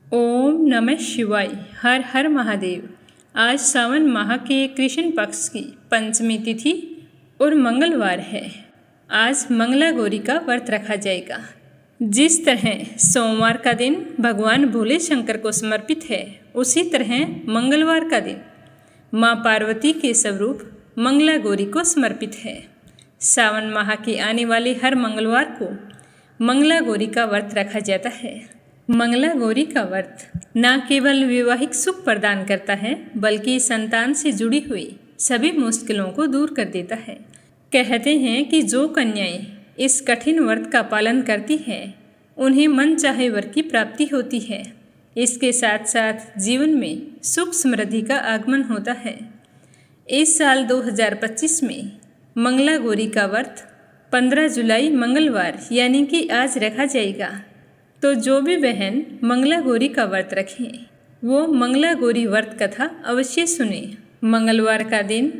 ओम नमः शिवाय। हर हर महादेव। आज सावन माह के कृष्ण पक्ष की पंचमी तिथि और मंगलवार है। आज मंगला गौरी का व्रत रखा जाएगा। जिस तरह सोमवार का दिन भगवान भोले शंकर को समर्पित है, उसी तरह मंगलवार का दिन माँ पार्वती के स्वरूप मंगला गौरी को समर्पित है। सावन माह के आने वाले हर मंगलवार को मंगला गौरी का व्रत रखा जाता है। मंगला गौरी का व्रत न केवल वैवाहिक सुख प्रदान करता है, बल्कि संतान से जुड़ी हुई सभी मुश्किलों को दूर कर देता है। कहते हैं कि जो कन्याएं इस कठिन व्रत का पालन करती हैं, उन्हें मन चाहे वर की प्राप्ति होती है। इसके साथ साथ जीवन में सुख समृद्धि का आगमन होता है। इस साल 2025 में मंगला गौरी का व्रत 15 जुलाई मंगलवार यानी कि आज रखा जाएगा। तो जो भी बहन मंगला गौरी का व्रत रखें, वो मंगला गौरी व्रत कथा अवश्य सुने। मंगलवार का दिन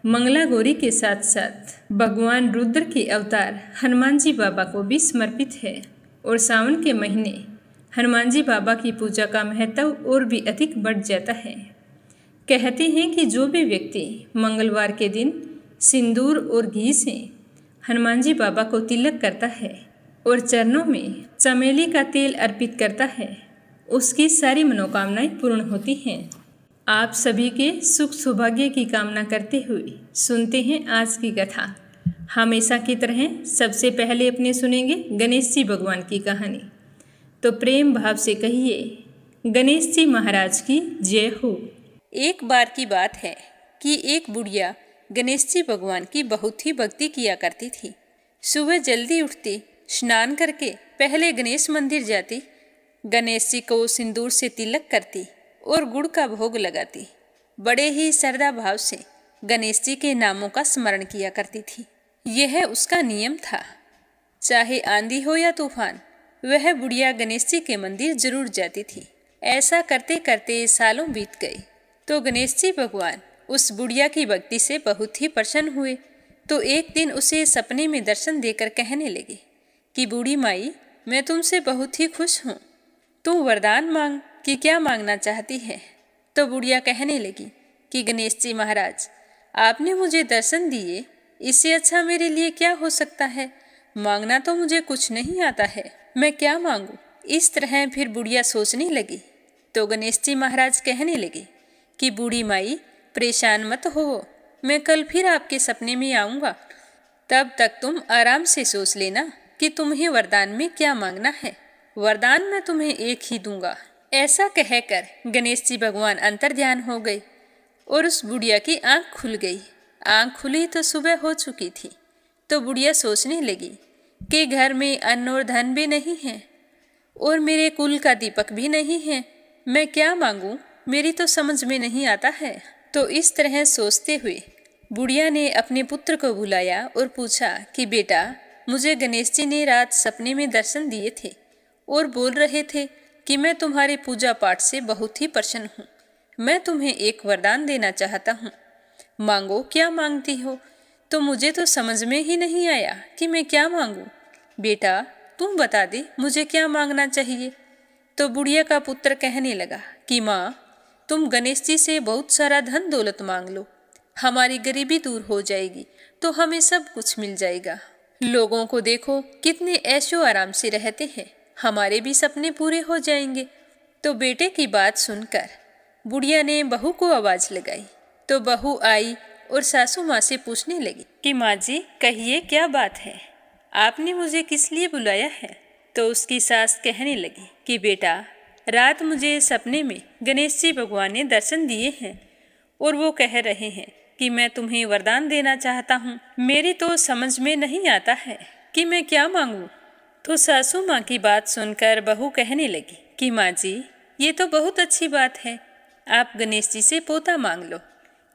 मंगला गौरी के साथ साथ भगवान रुद्र के अवतार हनुमान जी बाबा को भी समर्पित है और सावन के महीने हनुमान जी बाबा की पूजा का महत्व और भी अधिक बढ़ जाता है। कहते हैं कि जो भी व्यक्ति मंगलवार के दिन सिंदूर और घी से हनुमान जी बाबा को तिलक करता है और चरणों में चमेली का तेल अर्पित करता है, उसकी सारी मनोकामनाएं पूर्ण होती हैं। आप सभी के सुख सौभाग्य की कामना करते हुए सुनते हैं आज की कथा। हमेशा की तरह सबसे पहले अपने सुनेंगे गणेश जी भगवान की कहानी। तो प्रेम भाव से कहिए, गणेश जी महाराज की जय हो। एक बार की बात है कि एक बुढ़िया गणेश जी भगवान की बहुत ही भक्ति किया करती थी। सुबह जल्दी उठती, स्नान करके पहले गणेश मंदिर जाती, गणेश जी को सिंदूर से तिलक करती और गुड़ का भोग लगाती। बड़े ही श्रद्धा भाव से गणेश जी के नामों का स्मरण किया करती थी। यह उसका नियम था। चाहे आंधी हो या तूफान, वह बुढ़िया गणेश जी के मंदिर जरूर जाती थी। ऐसा करते करते सालों बीत गए तो गणेश जी भगवान उस बुढ़िया की भक्ति से बहुत ही प्रसन्न हुए। तो एक दिन उसे सपने में दर्शन देकर कहने लगे कि बूढ़ी माई, मैं तुमसे बहुत ही खुश हूँ, तू वरदान मांग कि क्या मांगना चाहती है। तो बुढ़िया कहने लगी कि गणेश जी महाराज, आपने मुझे दर्शन दिए, इससे अच्छा मेरे लिए क्या हो सकता है। मांगना तो मुझे कुछ नहीं आता है, मैं क्या मांगू। इस तरह फिर बुढ़िया सोचने लगी। तो गणेश जी महाराज कहने लगे कि बूढ़ी माई, परेशान मत हो, मैं कल फिर आपके सपने में आऊँगा। तब तक तुम आराम से सोच लेना कि तुम्हें वरदान में क्या मांगना है। वरदान मैं तुम्हें एक ही दूंगा। ऐसा कहकर गणेश जी भगवान अंतर्ध्यान हो गए और उस बुढ़िया की आंख खुल गई। आंख खुली तो सुबह हो चुकी थी। तो बुढ़िया सोचने लगी कि घर में अन्न और धन भी नहीं है और मेरे कुल का दीपक भी नहीं है। मैं क्या मांगूं, मेरी तो समझ में नहीं आता है। तो इस तरह सोचते हुए बुढ़िया ने अपने पुत्र को बुलाया और पूछा कि बेटा, मुझे गणेश जी ने रात सपने में दर्शन दिए थे और बोल रहे थे कि मैं तुम्हारे पूजा पाठ से बहुत ही प्रसन्न हूँ। मैं तुम्हें एक वरदान देना चाहता हूँ, मांगो, क्या मांगती हो। तो मुझे तो समझ में ही नहीं आया कि मैं क्या मांगूं। बेटा, तुम बता दे मुझे क्या मांगना चाहिए। तो बुढ़िया का पुत्र कहने लगा कि माँ, तुम गणेश जी से बहुत सारा धन दौलत मांग लो, हमारी गरीबी दूर हो जाएगी, तो हमें सब कुछ मिल जाएगा। लोगों को देखो कितने ऐशो आराम से रहते हैं, हमारे भी सपने पूरे हो जाएंगे। तो बेटे की बात सुनकर बुढ़िया ने बहू को आवाज लगाई। तो बहू आई और सासू माँ से पूछने लगी कि माँ जी, कहिए क्या बात है, आपने मुझे किस लिए बुलाया है। तो उसकी सास कहने लगी कि बेटा, रात मुझे सपने में गणेश जी भगवान ने दर्शन दिए हैं और वो कह रहे हैं कि मैं तुम्हें वरदान देना चाहता हूँ। मेरी तो समझ में नहीं आता है कि मैं क्या मांगूं। तो सासू माँ की बात सुनकर बहू कहने लगी कि माँ जी, ये तो बहुत अच्छी बात है, आप गणेश जी से पोता मांग लो।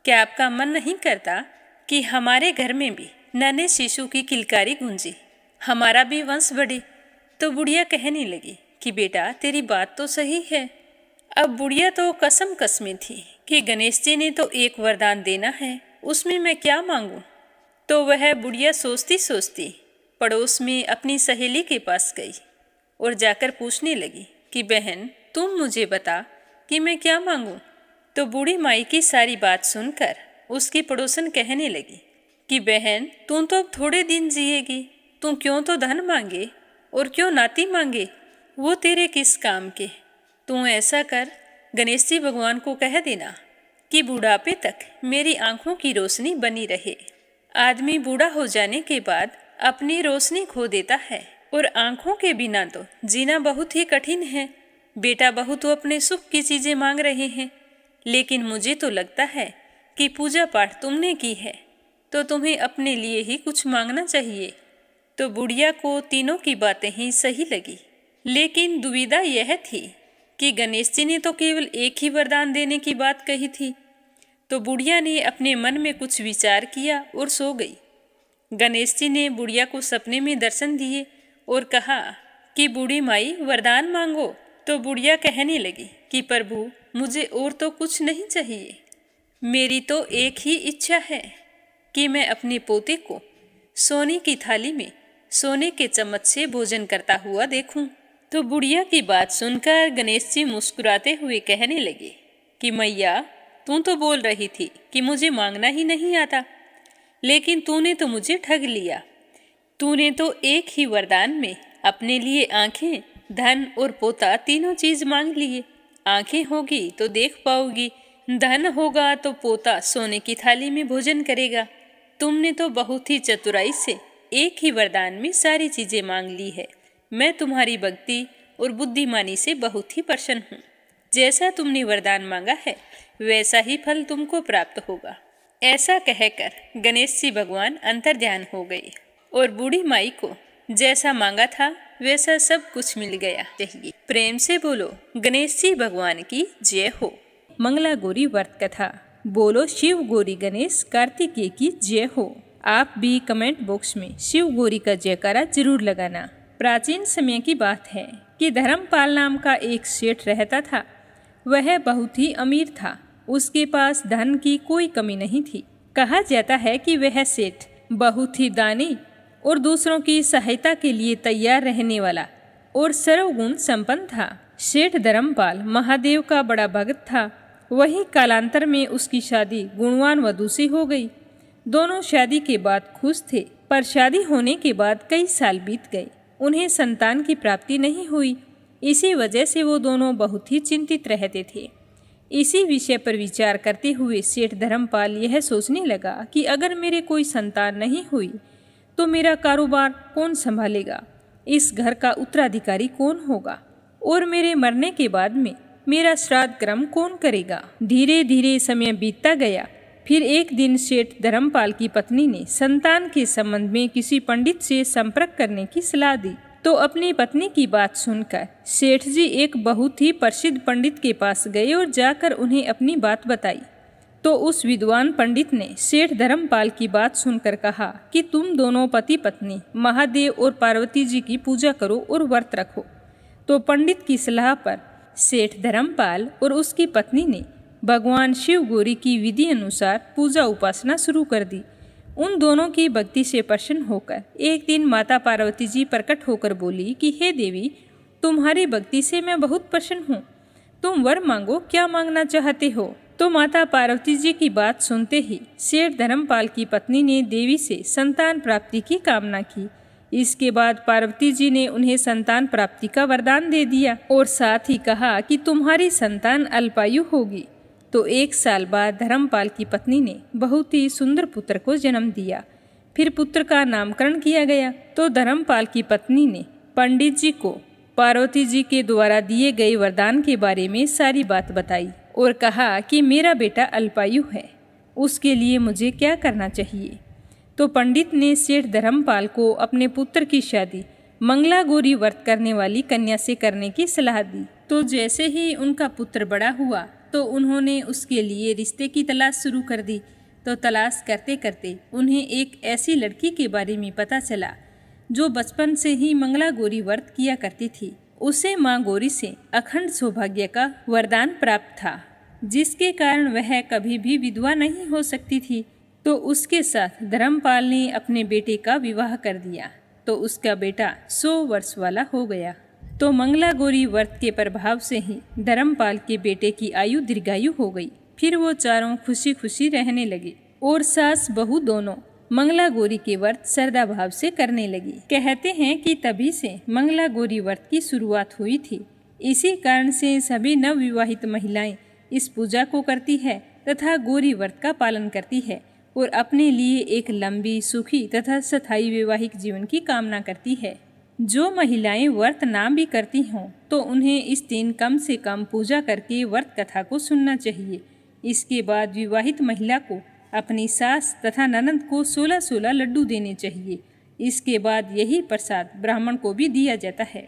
क्या आपका मन नहीं करता कि हमारे घर में भी नन्हे शिशु की किलकारी गूंजे, हमारा भी वंश बढ़े। तो बुढ़िया कहने लगी कि बेटा, तेरी बात तो सही है। अब बुढ़िया तो कसम कसमी थी कि गणेश जी ने तो एक वरदान देना है, उसमें मैं क्या मांगूं। तो वह बुढ़िया सोचती सोचती पड़ोस में अपनी सहेली के पास गई और जाकर पूछने लगी कि बहन, तुम मुझे बता कि मैं क्या मांगूं। तो बूढ़ी माई की सारी बात सुनकर उसकी पड़ोसन कहने लगी कि बहन, तू तो अब थोड़े दिन जिएगी, तू क्यों तो धन मांगे और क्यों नाती मांगे, वो तेरे किस काम के। तू ऐसा कर, गणेश जी भगवान को कह देना कि बुढ़ापे तक मेरी आंखों की रोशनी बनी रहे। आदमी बूढ़ा हो जाने के बाद अपनी रोशनी खो देता है और आंखों के बिना तो जीना बहुत ही कठिन है। बेटा बहू तो अपने सुख की चीजें मांग रहे हैं, लेकिन मुझे तो लगता है कि पूजा पाठ तुमने की है तो तुम्हें अपने लिए ही कुछ मांगना चाहिए। तो बुढ़िया को तीनों की बातें ही सही लगी, लेकिन दुविधा यह थी कि गणेश जी ने तो केवल एक ही वरदान देने की बात कही थी। तो बुढ़िया ने अपने मन में कुछ विचार किया और सो गई। गणेश जी ने बुढ़िया को सपने में दर्शन दिए और कहा कि बूढ़ी माई वरदान मांगो। तो बुढ़िया कहने लगी कि प्रभु, मुझे और तो कुछ नहीं चाहिए, मेरी तो एक ही इच्छा है कि मैं अपने पोते को सोने की थाली में सोने के चम्मच से भोजन करता हुआ देखूं। तो बुढ़िया की बात सुनकर गणेश जी मुस्कुराते हुए कहने लगे कि मैया, तू तो बोल रही थी कि मुझे मांगना ही नहीं आता, लेकिन तूने तो मुझे ठग लिया। तूने तो एक ही वरदान में अपने लिए आंखें, धन और पोता तीनों चीज मांग लिए। आंखें होगी तो देख पाओगी, धन होगा तो पोता सोने की थाली में भोजन करेगा। तुमने तो बहुत ही चतुराई से एक ही वरदान में सारी चीजें मांग ली है। मैं तुम्हारी भक्ति और बुद्धिमानी से बहुत ही प्रसन्न हूँ। जैसा तुमने वरदान मांगा है वैसा ही फल तुमको प्राप्त होगा। ऐसा कहकर गणेश जी भगवान अंतर्ध्यान हो गए और बूढ़ी माई को जैसा मांगा था वैसा सब कुछ मिल गया। चाहिए प्रेम से बोलो गणेश जी भगवान की जय हो। मंगला गौरी व्रत कथा। बोलो शिव गौरी गणेश कार्तिकेय की जय हो। आप भी कमेंट बॉक्स में शिव गौरी का जयकारा जरूर लगाना। प्राचीन समय की बात है कि धर्मपाल नाम का एक सेठ रहता था। वह बहुत ही अमीर था, उसके पास धन की कोई कमी नहीं थी। कहा जाता है कि वह सेठ बहुत ही दानी और दूसरों की सहायता के लिए तैयार रहने वाला और सर्वगुण संपन्न था। सेठ धर्मपाल महादेव का बड़ा भक्त था। वही कालांतर में उसकी शादी गुणवान वधू से हो गई। दोनों शादी के बाद खुश थे, पर शादी होने के बाद कई साल बीत गए, उन्हें संतान की प्राप्ति नहीं हुई। इसी वजह से वो दोनों बहुत ही चिंतित रहते थे। इसी विषय पर विचार करते हुए सेठ धर्मपाल यह सोचने लगा कि अगर मेरे कोई संतान नहीं हुई तो मेरा कारोबार कौन संभालेगा, इस घर का उत्तराधिकारी कौन होगा और मेरे मरने के बाद में मेरा श्राद्ध कर्म कौन करेगा। धीरे धीरे समय बीतता गया। फिर एक दिन सेठ धर्मपाल की पत्नी ने संतान के संबंध में किसी पंडित से संपर्क करने की सलाह दी। तो अपनी पत्नी की बात सुनकर सेठ जी एक बहुत ही प्रसिद्ध पंडित के पास गए और जाकर उन्हें अपनी बात बताई। तो उस विद्वान पंडित ने सेठ धर्मपाल की बात सुनकर कहा कि तुम दोनों पति पत्नी महादेव और पार्वती जी की पूजा करो और व्रत रखो। तो पंडित की सलाह पर सेठ धर्मपाल और उसकी पत्नी ने भगवान शिव गौरी की विधि अनुसार पूजा उपासना शुरू कर दी। उन दोनों की भक्ति से प्रसन्न होकर एक दिन माता पार्वती जी प्रकट होकर बोली कि हे देवी, तुम्हारी भक्ति से मैं बहुत प्रसन्न हूँ, तुम वर मांगो, क्या मांगना चाहते हो। तो माता पार्वती जी की बात सुनते ही सेठ धर्मपाल की पत्नी ने देवी से संतान प्राप्ति की कामना की। इसके बाद पार्वती जी ने उन्हें संतान प्राप्ति का वरदान दे दिया और साथ ही कहा कि तुम्हारी संतान अल्पायु होगी। तो एक साल बाद धर्मपाल की पत्नी ने बहुत ही सुंदर पुत्र को जन्म दिया। फिर पुत्र का नामकरण किया गया। तो धर्मपाल की पत्नी ने पंडित जी को पार्वती जी के द्वारा दिए गए वरदान के बारे में सारी बात बताई और कहा कि मेरा बेटा अल्पायु है, उसके लिए मुझे क्या करना चाहिए। तो पंडित ने सेठ धर्मपाल को अपने पुत्र की शादी मंगला गौरी व्रत करने वाली कन्या से करने की सलाह दी। तो जैसे ही उनका पुत्र बड़ा हुआ तो उन्होंने उसके लिए रिश्ते की तलाश शुरू कर दी। तो तलाश करते करते उन्हें एक ऐसी लड़की के बारे में पता चला जो बचपन से ही मंगला गौरी व्रत किया करती थी। उसे माँ गौरी से अखंड सौभाग्य का वरदान प्राप्त था, जिसके कारण वह कभी भी विधवा नहीं हो सकती थी। तो उसके साथ धर्मपाल ने अपने बेटे का विवाह कर दिया। तो उसका बेटा 100 वर्ष वाला हो गया। तो मंगला गौरी व्रत के प्रभाव से ही धर्मपाल के बेटे की आयु दीर्घायु हो गई। फिर वो चारों खुशी खुशी रहने लगे और सास बहू दोनों मंगला गौरी के व्रत श्रद्धा भाव से करने लगी। कहते हैं कि तभी से मंगला गौरी व्रत की शुरुआत हुई थी। इसी कारण से सभी नवविवाहित महिलाएं इस पूजा को करती है तथा गौरी व्रत का पालन करती है और अपने लिए एक लंबी, सुखी तथा स्थायी वैवाहिक जीवन की कामना करती है। जो महिलाएं व्रत ना भी करती हों तो उन्हें इस दिन कम से कम पूजा करके व्रत कथा को सुनना चाहिए। इसके बाद विवाहित महिला को अपनी सास तथा ननद को 16-16 लड्डू देने चाहिए। इसके बाद यही प्रसाद ब्राह्मण को भी दिया जाता है।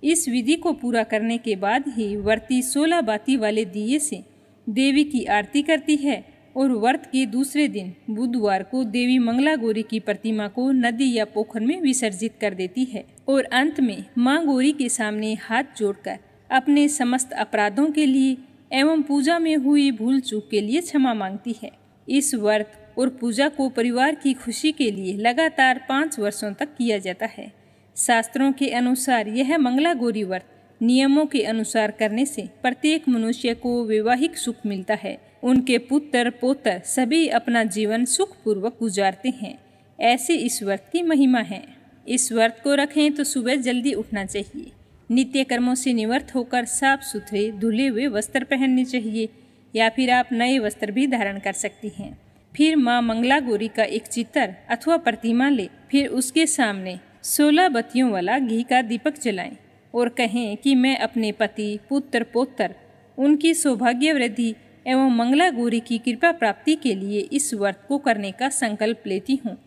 इस विधि को पूरा करने के बाद ही व्रती 16 बाती वाले दिए से देवी की आरती करती है और व्रत के दूसरे दिन बुधवार को देवी मंगला गौरी की प्रतिमा को नदी या पोखर में विसर्जित कर देती है और अंत में मां गौरी के सामने हाथ जोड़कर अपने समस्त अपराधों के लिए एवं पूजा में हुई भूल चूक के लिए क्षमा मांगती है। इस व्रत और पूजा को परिवार की खुशी के लिए लगातार 5 वर्षों तक किया जाता है। शास्त्रों के अनुसार यह मंगला गौरी व्रत नियमों के अनुसार करने से प्रत्येक मनुष्य को वैवाहिक सुख मिलता है। उनके पुत्र पौत्र सभी अपना जीवन सुखपूर्वक गुजारते हैं। ऐसे इस व्रत की महिमा है। इस व्रत को रखें तो सुबह जल्दी उठना चाहिए। नित्य कर्मों से निवृत्त होकर साफ सुथरे धुले हुए वस्त्र पहनने चाहिए या फिर आप नए वस्त्र भी धारण कर सकती हैं। फिर माँ मंगला गौरी का एक चित्र अथवा प्रतिमा ले, फिर उसके सामने 16 बत्तियों वाला घी का दीपक जलाएं और कहें कि मैं अपने पति, पुत्र, पौत्र, उनकी सौभाग्य वृद्धि एवं मंगला गौरी की कृपा प्राप्ति के लिए इस व्रत को करने का संकल्प लेती हूँ।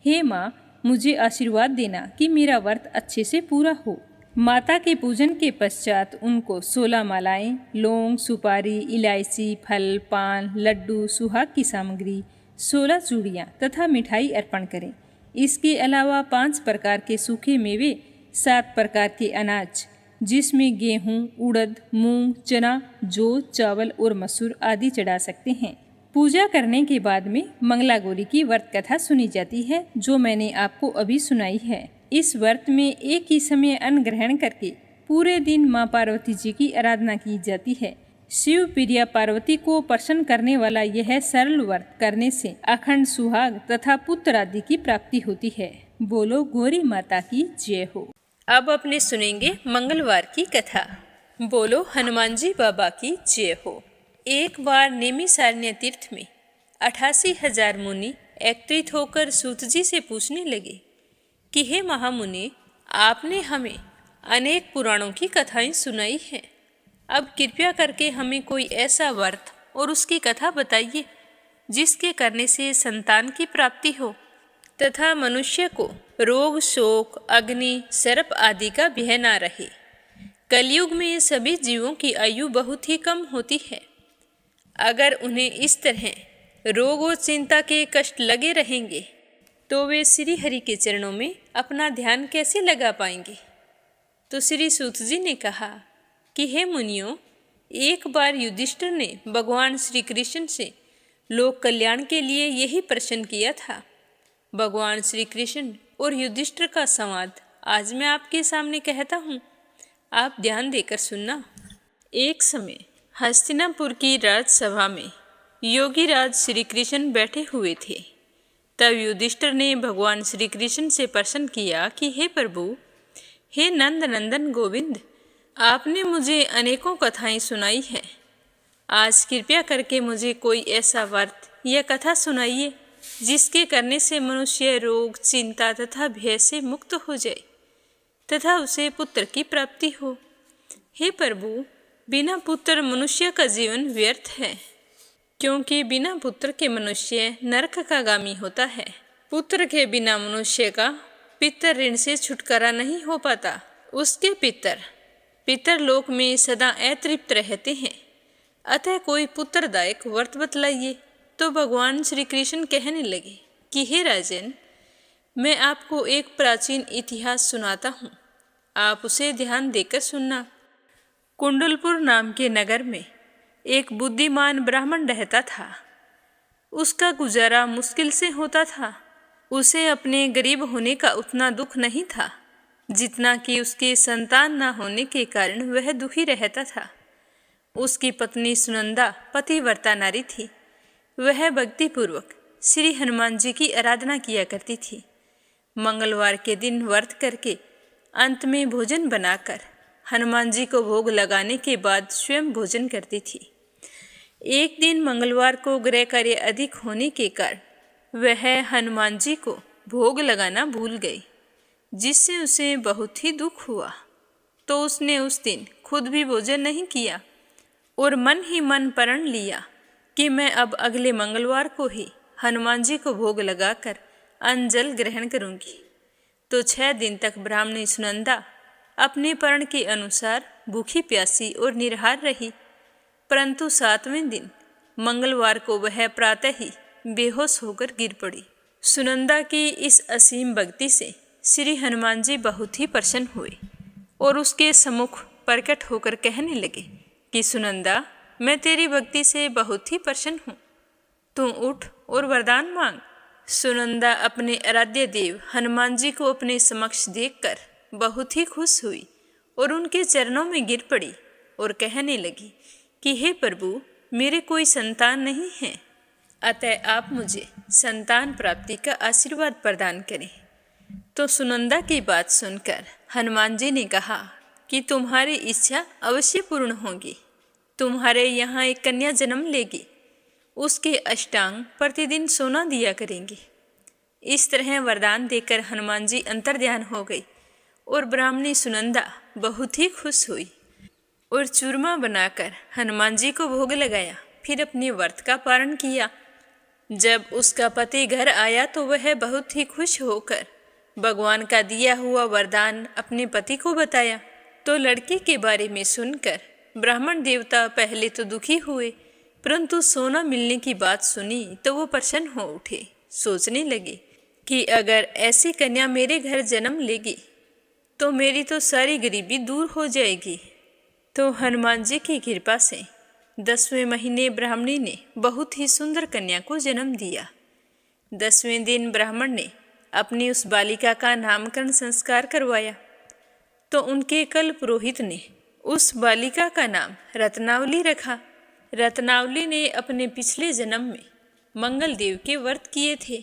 हे माँ, मुझे आशीर्वाद देना कि मेरा व्रत अच्छे से पूरा हो। माता के पूजन के पश्चात उनको 16 मालाएं, लौंग, सुपारी, इलायची, फल, पान, लड्डू, सुहाग की सामग्री, 16 चूड़ियाँ तथा मिठाई अर्पण करें। इसके अलावा 5 प्रकार के सूखे मेवे, 7 प्रकार के अनाज जिसमें गेहूँ, उड़द, मूंग, चना, जौ, चावल और मसूर आदि चढ़ा सकते हैं। पूजा करने के बाद में मंगला गौरी की व्रत कथा सुनी जाती है जो मैंने आपको अभी सुनाई है। इस व्रत में एक ही समय अन्न ग्रहण करके पूरे दिन माँ पार्वती जी की आराधना की जाती है। शिव प्रिया पार्वती को प्रसन्न करने वाला यह सरल व्रत करने से अखंड सुहाग तथा पुत्र आदि की प्राप्ति होती है। बोलो गौरी माता की जय हो। अब अपने सुनेंगे मंगलवार की कथा। बोलो हनुमान जी बाबा की जय हो। एक बार नेमिषारण्य तीर्थ में 88,000 मुनि एकत्रित होकर सूत जी से पूछने लगे कि हे महामुनि, आपने हमें अनेक पुराणों की कथाएं सुनाई हैं। अब कृपया करके हमें कोई ऐसा व्रत और उसकी कथा बताइए जिसके करने से संतान की प्राप्ति हो तथा मनुष्य को रोग, शोक, अग्नि, सर्प आदि का भय न रहे। कलयुग में सभी जीवों की आयु बहुत ही कम होती है। अगर उन्हें इस तरह रोग और चिंता के कष्ट लगे रहेंगे तो वे श्री हरि के चरणों में अपना ध्यान कैसे लगा पाएंगे। तो श्री सूत जी ने कहा कि हे मुनियों, एक बार युधिष्ठिर ने भगवान श्री कृष्ण से लोक कल्याण के लिए यही प्रश्न किया था। भगवान श्री कृष्ण और युधिष्ठिर का संवाद आज मैं आपके सामने कहता हूँ, आप ध्यान देकर सुनना। एक समय हस्तिनापुर की राजसभा में योगीराज श्री कृष्ण बैठे हुए थे। तब युधिष्ठिर ने भगवान श्री कृष्ण से प्रश्न किया कि हे प्रभु, हे नंद नंदन गोविंद, आपने मुझे अनेकों कथाएं सुनाई हैं। आज कृपया करके मुझे कोई ऐसा व्रत या कथा सुनाइए जिसके करने से मनुष्य रोग, चिंता तथा भय से मुक्त हो जाए तथा उसे पुत्र की प्राप्ति हो। हे प्रभु, बिना पुत्र मनुष्य का जीवन व्यर्थ है, क्योंकि बिना पुत्र के मनुष्य नरक का गामी होता है। पुत्र के बिना मनुष्य का पितर ऋण से छुटकारा नहीं हो पाता। उसके पितर लोक में सदा अतृप्त रहते हैं। अतः कोई पुत्रदायक व्रत बतलाइए। तो भगवान श्री कृष्ण कहने लगे कि हे राजन, मैं आपको एक प्राचीन इतिहास सुनाता हूँ, आप उसे ध्यान देकर सुनना। कुंडलपुर नाम के नगर में एक बुद्धिमान ब्राह्मण रहता था। उसका गुजारा मुश्किल से होता था। उसे अपने गरीब होने का उतना दुख नहीं था जितना कि उसके संतान न होने के कारण वह दुखी रहता था। उसकी पत्नी सुनंदा पतिव्रता नारी थी। वह भक्तिपूर्वक श्री हनुमान जी की आराधना किया करती थी। मंगलवार के दिन व्रत करके अंत में भोजन बनाकर हनुमान जी को भोग लगाने के बाद स्वयं भोजन करती थी। एक दिन मंगलवार को गृह कार्य अधिक होने के कारण वह हनुमान जी को भोग लगाना भूल गई, जिससे उसे बहुत ही दुख हुआ। तो उसने उस दिन खुद भी भोजन नहीं किया और मन ही मन प्रण लिया कि मैं अब अगले मंगलवार को ही हनुमान जी को भोग लगाकर अन्न जल ग्रहण करूंगी। तो 6 दिन तक ब्राह्मणी सुनंदा अपने प्रण के अनुसार भूखी प्यासी और निराहार रही, परंतु 7वें दिन मंगलवार को वह प्रातः ही बेहोश होकर गिर पड़ी। सुनंदा की इस असीम भक्ति से श्री हनुमान जी बहुत ही प्रसन्न हुए और उसके सम्मुख प्रकट होकर कहने लगे कि सुनंदा, मैं तेरी भक्ति से बहुत ही प्रसन्न हूँ, तू उठ और वरदान मांग। सुनंदा अपने आराध्य देव हनुमान जी को अपने समक्ष देखकर बहुत ही खुश हुई और उनके चरणों में गिर पड़ी और कहने लगी कि हे प्रभु, मेरे कोई संतान नहीं है, अतः आप मुझे संतान प्राप्ति का आशीर्वाद प्रदान करें। तो सुनंदा की बात सुनकर हनुमान जी ने कहा कि तुम्हारी इच्छा अवश्य पूर्ण होगी। तुम्हारे यहाँ एक कन्या जन्म लेगी, उसके अष्टांग प्रतिदिन सोना दिया करेंगे। इस तरह वरदान देकर हनुमान जी अंतर्ध्यान हो गई और ब्राह्मणी सुनंदा बहुत ही खुश हुई और चूरमा बनाकर हनुमान जी को भोग लगाया। फिर अपने व्रत का पारण किया। जब उसका पति घर आया तो वह बहुत ही खुश होकर भगवान का दिया हुआ वरदान अपने पति को बताया। तो लड़की के बारे में सुनकर ब्राह्मण देवता पहले तो दुखी हुए, परंतु सोना मिलने की बात सुनी तो वो प्रसन्न हो उठे। सोचने लगे कि अगर ऐसी कन्या मेरे घर जन्म लेगी तो मेरी तो सारी गरीबी दूर हो जाएगी। तो हनुमान जी की कृपा से 10वें महीने ब्राह्मणी ने बहुत ही सुंदर कन्या को जन्म दिया। 10वें दिन ब्राह्मण ने अपनी उस बालिका का नामकरण संस्कार करवाया। तो उनके कल पुरोहित ने उस बालिका का नाम रत्नावली रखा। रत्नावली ने अपने पिछले जन्म में मंगल देव के व्रत किए थे,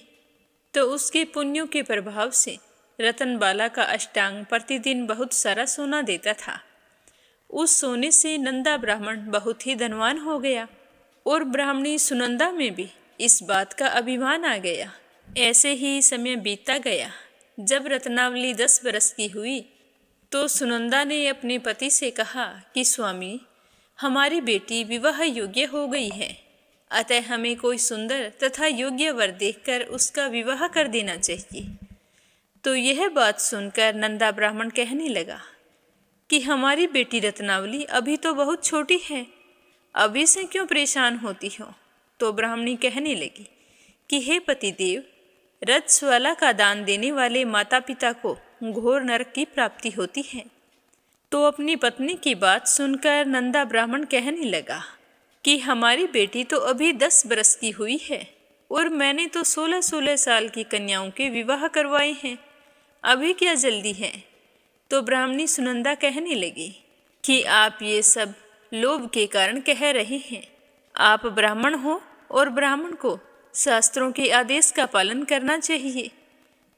तो उसके पुण्यों के प्रभाव से रतनबाला का अष्टांग प्रतिदिन बहुत सारा सोना देता था। उस सोने से नंदा ब्राह्मण बहुत ही धनवान हो गया और ब्राह्मणी सुनंदा में भी इस बात का अभिमान आ गया। ऐसे ही समय बीतता गया। जब रत्नावली 10 बरस की हुई तो सुनंदा ने अपने पति से कहा कि स्वामी, हमारी बेटी विवाह योग्य हो गई है, अतः हमें कोई सुंदर तथा योग्य वर देखकर उसका विवाह कर देना चाहिए। तो यह बात सुनकर नंदा ब्राह्मण कहने लगा कि हमारी बेटी रत्नावली अभी तो बहुत छोटी है, अभी से क्यों परेशान होती हो। तो ब्राह्मणी कहने लगी कि हे पतिदेव, रजस्वला का दान देने वाले माता पिता को घोर नरक की प्राप्ति होती है। तो अपनी पत्नी की बात सुनकर नंदा ब्राह्मण कहने लगा कि हमारी बेटी तो अभी 10 बरस की हुई है और मैंने तो 16-16 साल की कन्याओं के विवाह करवाए हैं, अभी क्या जल्दी है। तो ब्राह्मणी सुनंदा कहने लगी कि आप ये सब लोभ के कारण कह रहे हैं। आप ब्राह्मण हो और ब्राह्मण को शास्त्रों के आदेश का पालन करना चाहिए।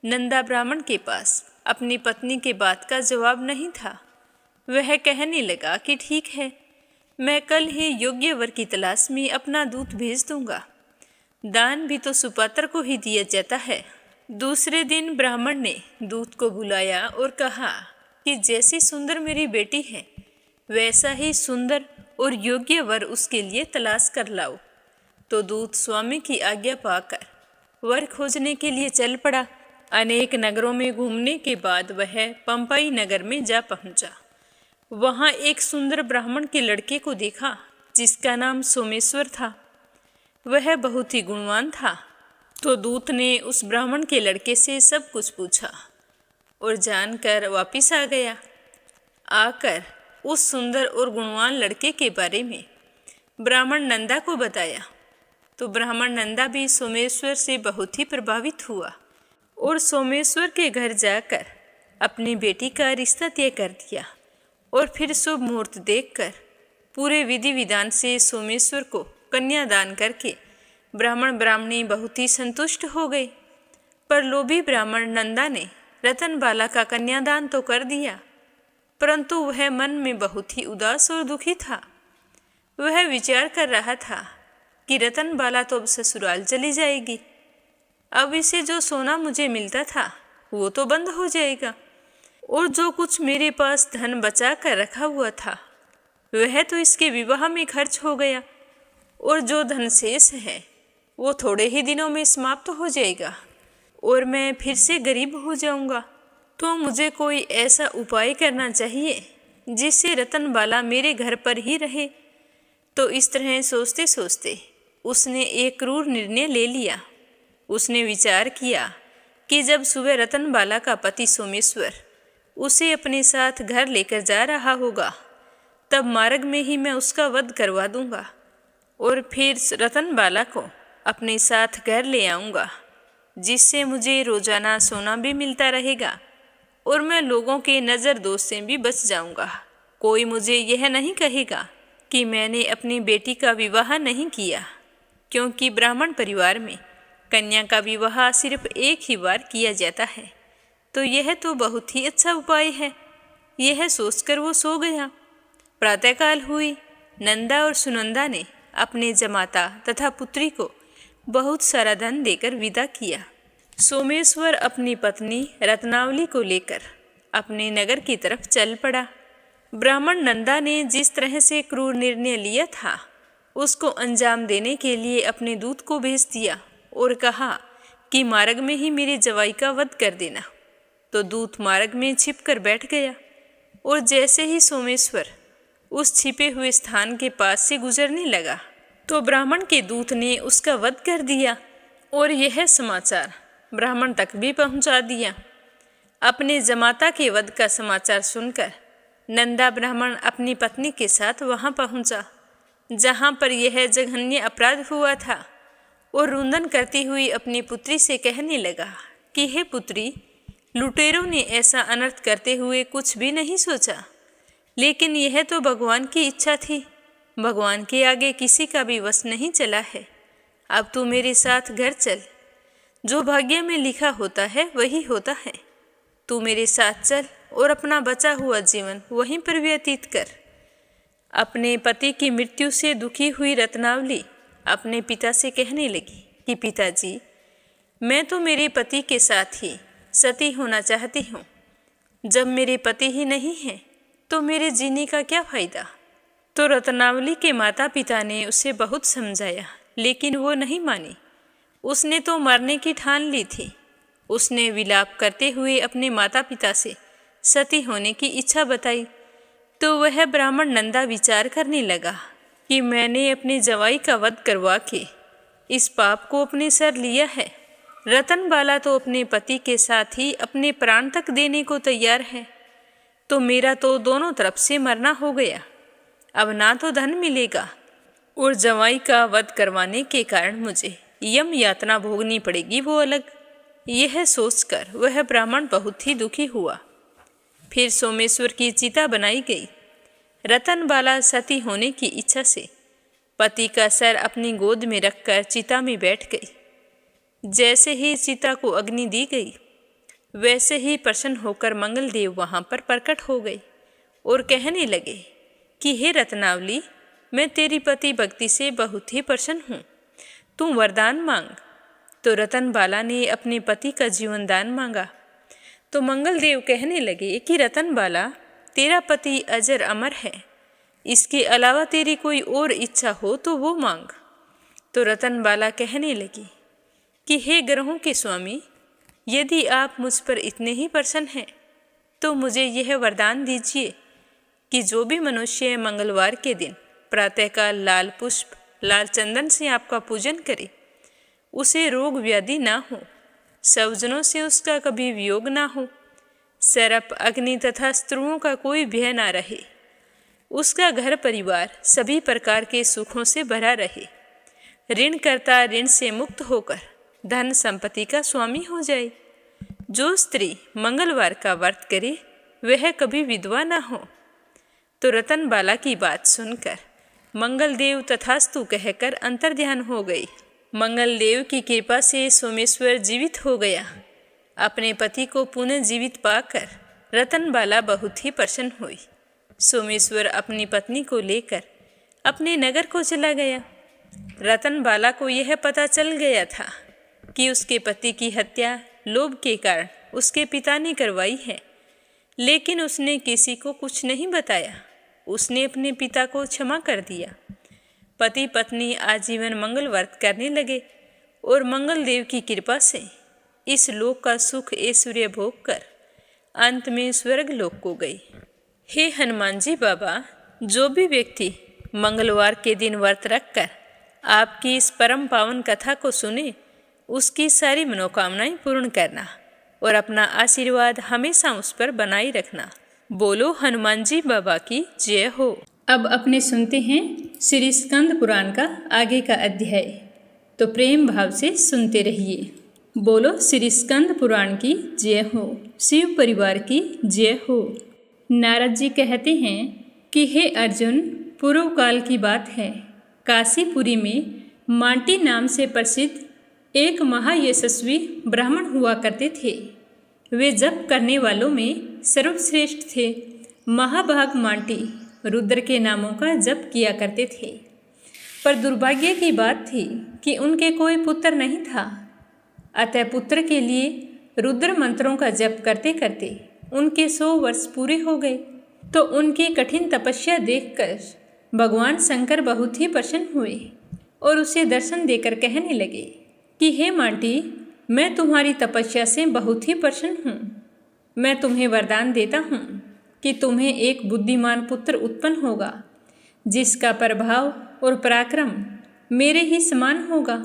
नंदा ब्राह्मण के पास अपनी पत्नी के बात का जवाब नहीं था। वह कहने लगा कि ठीक है, मैं कल ही योग्य वर की तलाश में अपना दूत भेज दूंगा। दान भी तो सुपात्र को ही दिया जाता है। दूसरे दिन ब्राह्मण ने दूत को बुलाया और कहा कि जैसी सुंदर मेरी बेटी है, वैसा ही सुंदर और योग्य वर उसके लिए तलाश कर लाओ। तो दूत स्वामी की आज्ञा पाकर वर खोजने के लिए चल पड़ा। अनेक नगरों में घूमने के बाद वह पंपाई नगर में जा पहुंचा। वहां एक सुंदर ब्राह्मण के लड़के को देखा जिसका नाम सोमेश्वर था। वह बहुत ही गुणवान था। तो दूत ने उस ब्राह्मण के लड़के से सब कुछ पूछा और जानकर वापिस आ गया। आकर उस सुंदर और गुणवान लड़के के बारे में ब्राह्मण नंदा को बताया। तो ब्राह्मण नंदा भी सोमेश्वर से बहुत ही प्रभावित हुआ और सोमेश्वर के घर जाकर अपनी बेटी का रिश्ता तय कर दिया और फिर शुभ मुहूर्त देखकर पूरे विधि विधान से सोमेश्वर को कन्यादान करके ब्राह्मण ब्राह्मणी बहुत ही संतुष्ट हो गए। पर लोभी ब्राह्मण नंदा ने रतनबाला का कन्यादान तो कर दिया, परंतु वह मन में बहुत ही उदास और दुखी था। वह विचार कर रहा था कि रतनबाला तो अब ससुराल चली जाएगी, अब इसे जो सोना मुझे मिलता था वो तो बंद हो जाएगा, और जो कुछ मेरे पास धन बचा कर रखा हुआ था वह तो इसके विवाह में खर्च हो गया, और जो धन शेष है वो थोड़े ही दिनों में समाप्त हो जाएगा और मैं फिर से गरीब हो जाऊंगा। तो मुझे कोई ऐसा उपाय करना चाहिए जिससे रतनबाला मेरे घर पर ही रहे। तो इस तरह सोचते सोचते उसने एक क्रूर निर्णय ले लिया। उसने विचार किया कि जब सुबह रतनबाला का पति सोमेश्वर उसे अपने साथ घर लेकर जा रहा होगा, तब मार्ग में ही मैं उसका वध करवा दूंगा और फिर रतनबाला को अपने साथ घर ले आऊँगा, जिससे मुझे रोजाना सोना भी मिलता रहेगा और मैं लोगों के नज़र दोष से भी बच जाऊंगा। कोई मुझे यह नहीं कहेगा कि मैंने अपनी बेटी का विवाह नहीं किया, क्योंकि ब्राह्मण परिवार में कन्या का विवाह सिर्फ एक ही बार किया जाता है। तो यह तो बहुत ही अच्छा उपाय है। यह सोचकर वो सो गया। प्रातःकाल हुई। नंदा और सुनंदा ने अपने जमाता तथा पुत्री को बहुत सारा धन देकर विदा किया। सोमेश्वर अपनी पत्नी रत्नावली को लेकर अपने नगर की तरफ चल पड़ा। ब्राह्मण नंदा ने जिस तरह से क्रूर निर्णय लिया था उसको अंजाम देने के लिए अपने दूत को भेज दिया और कहा कि मार्ग में ही मेरे जवाई का वध कर देना। तो दूत मार्ग में छिप कर बैठ गया, और जैसे ही सोमेश्वर उस छिपे हुए स्थान के पास से गुजरने लगा तो ब्राह्मण के दूत ने उसका वध कर दिया और यह समाचार ब्राह्मण तक भी पहुंचा दिया। अपने जमाता के वध का समाचार सुनकर नंदा ब्राह्मण अपनी पत्नी के साथ वहां पहुंचा जहां पर यह जघन्य अपराध हुआ था, और रुंदन करती हुई अपनी पुत्री से कहने लगा कि हे पुत्री, लुटेरों ने ऐसा अनर्थ करते हुए कुछ भी नहीं सोचा, लेकिन यह तो भगवान की इच्छा थी। भगवान के आगे किसी का भी वश नहीं चला है। अब तू मेरे साथ घर चल। जो भाग्य में लिखा होता है वही होता है। तू मेरे साथ चल और अपना बचा हुआ जीवन वहीं पर व्यतीत कर। अपने पति की मृत्यु से दुखी हुई रत्नावली अपने पिता से कहने लगी कि पिताजी, मैं तो मेरे पति के साथ ही सती होना चाहती हूँ। जब मेरे पति ही नहीं हैं तो मेरे जीने का क्या फ़ायदा। तो रत्नावली के माता पिता ने उसे बहुत समझाया, लेकिन वो नहीं मानी। उसने तो मरने की ठान ली थी। उसने विलाप करते हुए अपने माता पिता से सती होने की इच्छा बताई। तो वह ब्राह्मण नंदा विचार करने लगा कि मैंने अपने जवाई का वध करवा के इस पाप को अपने सर लिया है। रतनबाला तो अपने पति के साथ ही अपने प्राण तक देने को तैयार है, तो मेरा तो दोनों तरफ से मरना हो गया। अब ना तो धन मिलेगा और जवाई का वध करवाने के कारण मुझे यम यातना भोगनी पड़ेगी, वो अलग। यह सोचकर वह ब्राह्मण बहुत ही दुखी हुआ। फिर सोमेश्वर की चिता बनाई गई। रतनबाला सती होने की इच्छा से पति का सर अपनी गोद में रखकर चिता में बैठ गई। जैसे ही चिता को अग्नि दी गई, वैसे ही प्रसन्न होकर मंगलदेव वहाँ पर प्रकट हो गए और कहने लगे कि हे रत्नावली, मैं तेरी पति भक्ति से बहुत ही प्रसन्न हूँ। तू वरदान मांग। तो रतनबाला ने अपने पति का जीवन दान मांगा। तो मंगलदेव कहने लगे कि रतनबाला, तेरा पति अजर अमर है, इसके अलावा तेरी कोई और इच्छा हो तो वो मांग। तो रतनबाला कहने लगी कि हे ग्रहों के स्वामी, यदि आप मुझ पर इतने ही प्रसन्न हैं तो मुझे यह वरदान दीजिए कि जो भी मनुष्य मंगलवार के दिन प्रातःकाल लाल पुष्प लाल चंदन से आपका पूजन करे, उसे रोग व्याधि ना हो, स्वजनों से उसका कभी वियोग ना हो, सर्प अग्नि तथा स्त्रुओं का कोई भय ना रहे, उसका घर परिवार सभी प्रकार के सुखों से भरा रहे, ऋणकर्ता ऋण से मुक्त होकर धन संपत्ति का स्वामी हो जाए, जो स्त्री मंगलवार का व्रत करे वह कभी विधवा न हो। तो रतनबाला की बात सुनकर मंगलदेव तथास्तु कहकर अंतर्ध्यान हो गई। मंगलदेव की कृपा से सोमेश्वर जीवित हो गया। अपने पति को पुनः जीवित पाकर रतनबाला बहुत ही प्रसन्न हुई। सोमेश्वर अपनी पत्नी को लेकर अपने नगर को चला गया। रतनबाला को यह पता चल गया था कि उसके पति की हत्या लोभ के कारण उसके पिता ने करवाई है, लेकिन उसने किसी को कुछ नहीं बताया। उसने अपने पिता को क्षमा कर दिया। पति पत्नी आजीवन मंगल व्रत करने लगे और मंगलदेव की कृपा से इस लोक का सुख ऐश्वर्य भोग कर अंत में स्वर्ग लोक को गई। हे हनुमान जी बाबा, जो भी व्यक्ति मंगलवार के दिन व्रत रखकर आपकी इस परम पावन कथा को सुने, उसकी सारी मनोकामनाएं पूर्ण करना और अपना आशीर्वाद हमेशा उस पर बनाए रखना। बोलो हनुमान जी बाबा की जय हो। अब अपने सुनते हैं श्री स्कंद पुराण का आगे का अध्याय, तो प्रेम भाव से सुनते रहिए। बोलो श्री स्कंद पुराण की जय हो, शिव परिवार की जय हो। नारद जी कहते हैं कि हे अर्जुन, पूर्व काल की बात है, काशीपुरी में मांटी नाम से प्रसिद्ध एक महायशस्वी ब्राह्मण हुआ करते थे। वे जप करने वालों में सर्वश्रेष्ठ थे। महाभाग मांटी रुद्र के नामों का जप किया करते थे, पर दुर्भाग्य की बात थी कि उनके कोई पुत्र नहीं था। अतः पुत्र के लिए रुद्र मंत्रों का जप करते करते उनके 100 वर्ष पूरे हो गए। तो उनकी कठिन तपस्या देखकर भगवान शंकर बहुत ही प्रसन्न हुए और उसे दर्शन देकर कहने लगे कि हे मांटी, मैं तुम्हारी तपस्या से बहुत ही प्रसन्न हूँ। मैं तुम्हें वरदान देता हूँ कि तुम्हें एक बुद्धिमान पुत्र उत्पन्न होगा, जिसका प्रभाव और पराक्रम मेरे ही समान होगा।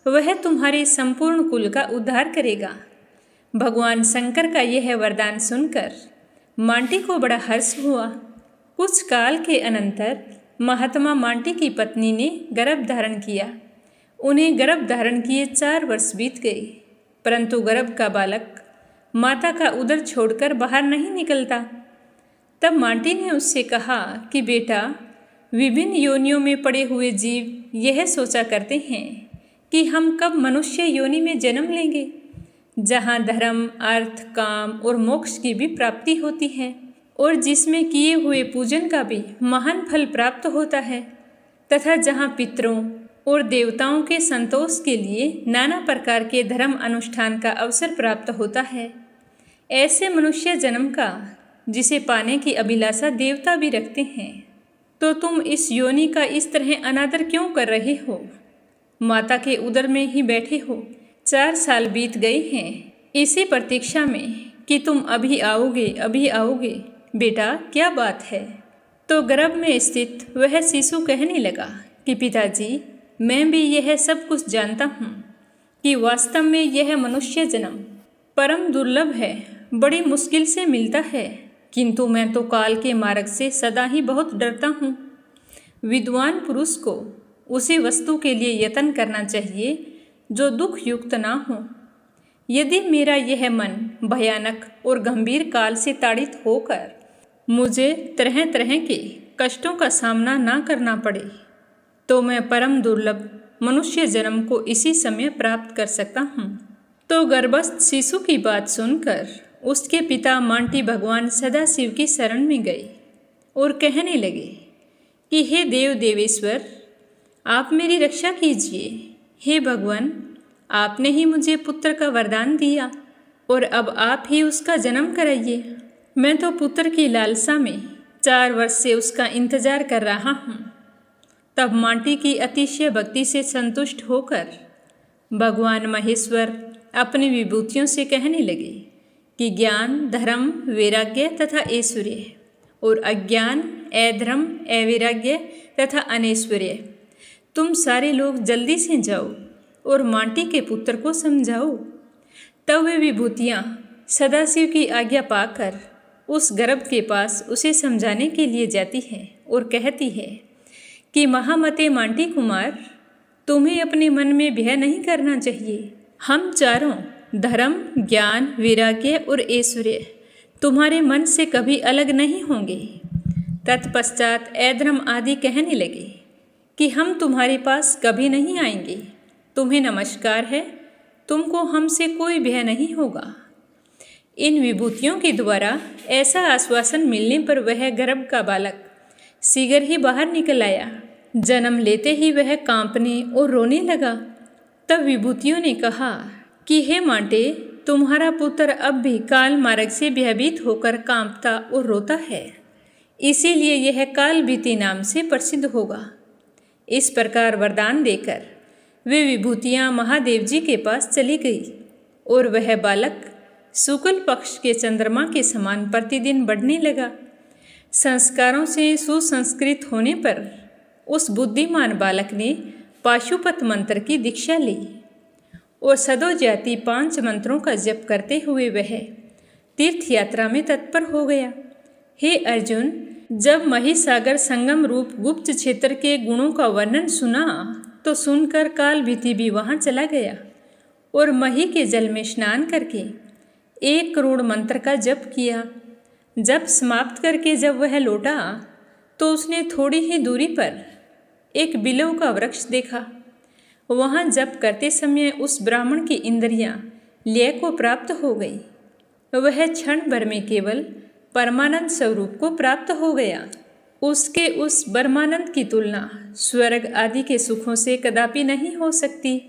वह तुम्हारे संपूर्ण कुल का उद्धार करेगा। भगवान शंकर का यह वरदान सुनकर मांटी को बड़ा हर्ष हुआ। कुछ काल के अनंतर महात्मा मांटी की पत्नी ने गर्भ धारण किया। उन्हें गर्भ धारण किए 4 वर्ष बीत गए, परंतु गर्भ का बालक माता का उदर छोड़कर बाहर नहीं निकलता। तब मांटी ने उससे कहा कि बेटा, विभिन्न योनियों में पड़े हुए जीव यह सोचा करते हैं कि हम कब मनुष्य योनि में जन्म लेंगे, जहाँ धर्म, अर्थ, काम और मोक्ष की भी प्राप्ति होती है और जिसमें किए हुए पूजन का भी महान फल प्राप्त होता है, तथा जहाँ पितरों और देवताओं के संतोष के लिए नाना प्रकार के धर्म अनुष्ठान का अवसर प्राप्त होता है। ऐसे मनुष्य जन्म का जिसे पाने की अभिलाषा देवता भी रखते हैं। तो तुम इस योनि का इस तरह अनादर क्यों कर रहे हो? माता के उदर में ही बैठे हो। 4 साल बीत गए हैं इसी प्रतीक्षा में कि तुम अभी आओगे, अभी आओगे। बेटा, क्या बात है? तो गर्भ में स्थित वह शिशु कहने लगा कि पिताजी, मैं भी यह सब कुछ जानता हूँ कि वास्तव में यह मनुष्य जन्म परम दुर्लभ है, बड़ी मुश्किल से मिलता है, किंतु मैं तो काल के मार्ग से सदा ही बहुत डरता हूँ। विद्वान पुरुष को उसी वस्तु के लिए यत्न करना चाहिए जो दुख युक्त ना हो। यदि मेरा यह मन भयानक और गंभीर काल से ताड़ित होकर मुझे तरह तरह के कष्टों का सामना ना करना पड़े, तो मैं परम दुर्लभ मनुष्य जन्म को इसी समय प्राप्त कर सकता हूँ। तो गर्भस्थ शिशु की बात सुनकर उसके पिता मांटी भगवान सदाशिव की शरण में गए और कहने लगे कि हे देव देवेश्वर, आप मेरी रक्षा कीजिए। हे भगवान, आपने ही मुझे पुत्र का वरदान दिया और अब आप ही उसका जन्म कराइए। मैं तो पुत्र की लालसा में 4 वर्ष से उसका इंतजार कर रहा हूँ। तब मांटी की अतिशय भक्ति से संतुष्ट होकर भगवान महेश्वर अपनी विभूतियों से कहने लगे कि ज्ञान, धर्म, वैराग्य तथा ऐश्वर्य और अज्ञान, अधर्म, अवैराग्य तथा अनैश्वर्य, तुम सारे लोग जल्दी से जाओ और मांटी के पुत्र को समझाओ। तब वे विभूतियाँ सदाशिव की आज्ञा पाकर उस गर्भ के पास उसे समझाने के लिए जाती है और कहती है कि महामते मांटी कुमार, तुम्हें अपने मन में भय नहीं करना चाहिए। हम चारों धर्म, ज्ञान, वैराग्य और ऐश्वर्य तुम्हारे मन से कभी अलग नहीं होंगे। तत्पश्चात अधर्म आदि कहने लगे कि हम तुम्हारे पास कभी नहीं आएंगे। तुम्हें नमस्कार है, तुमको हमसे कोई भय नहीं होगा। इन विभूतियों के द्वारा ऐसा आश्वासन मिलने पर वह गर्भ का बालक शीघ्र ही बाहर निकल आया। जन्म लेते ही वह कांपने और रोने लगा। तब विभूतियों ने कहा कि हे माटे, तुम्हारा पुत्र अब भी काल मार्ग से भयभीत होकर कांपता और रोता है, इसीलिए यह काल भीति नाम से प्रसिद्ध होगा। इस प्रकार वरदान देकर वे विभूतियाँ महादेव जी के पास चली गई और वह बालक शुक्ल पक्ष के चंद्रमा के समान प्रतिदिन बढ़ने लगा। संस्कारों से सुसंस्कृत होने पर उस बुद्धिमान बालक ने पाशुपत मंत्र की दीक्षा ली और सदोजाति 5 मंत्रों का जप करते हुए वह तीर्थ यात्रा में तत्पर हो गया। हे अर्जुन, जब महिसागर संगम रूप गुप्त क्षेत्र के गुणों का वर्णन सुना तो सुनकर काल भीति भी वहाँ चला गया और मही के जल में स्नान करके 1 करोड़ मंत्र का जप किया। जप समाप्त करके जब वह लौटा तो उसने थोड़ी ही दूरी पर एक बिलव का वृक्ष देखा। वहाँ जप करते समय उस ब्राह्मण की इंद्रियां लय को प्राप्त हो गई। वह क्षण भर में केवल परमानंद स्वरूप को प्राप्त हो गया। उसके उस ब्रह्मानंद की तुलना स्वर्ग आदि के सुखों से कदापि नहीं हो सकती।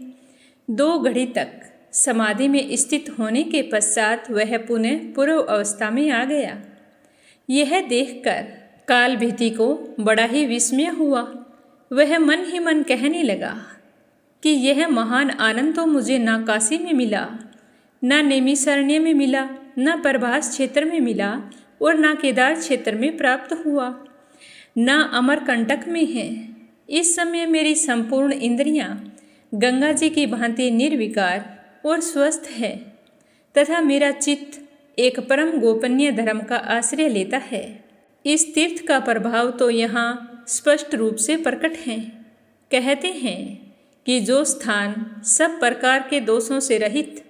2 घड़ी तक समाधि में स्थित होने के पश्चात वह पुनः पूर्व अवस्था में आ गया। यह देखकर काल भीति को बड़ा ही विस्मय हुआ। वह मन ही मन कहने लगा कि यह महान आनंद तो मुझे ना काशी में मिला, ना नैमिषारण्य में मिला, ना प्रभास क्षेत्र में मिला और ना केदार क्षेत्र में प्राप्त हुआ, ना अमरकंटक में है। इस समय मेरी संपूर्ण इंद्रियां गंगा जी की भांति निर्विकार और स्वस्थ है तथा मेरा चित्त एक परम गोपनीय धर्म का आश्रय लेता है। इस तीर्थ का प्रभाव तो यहाँ स्पष्ट रूप से प्रकट है। कहते हैं कि जो स्थान सब प्रकार के दोषों से रहित,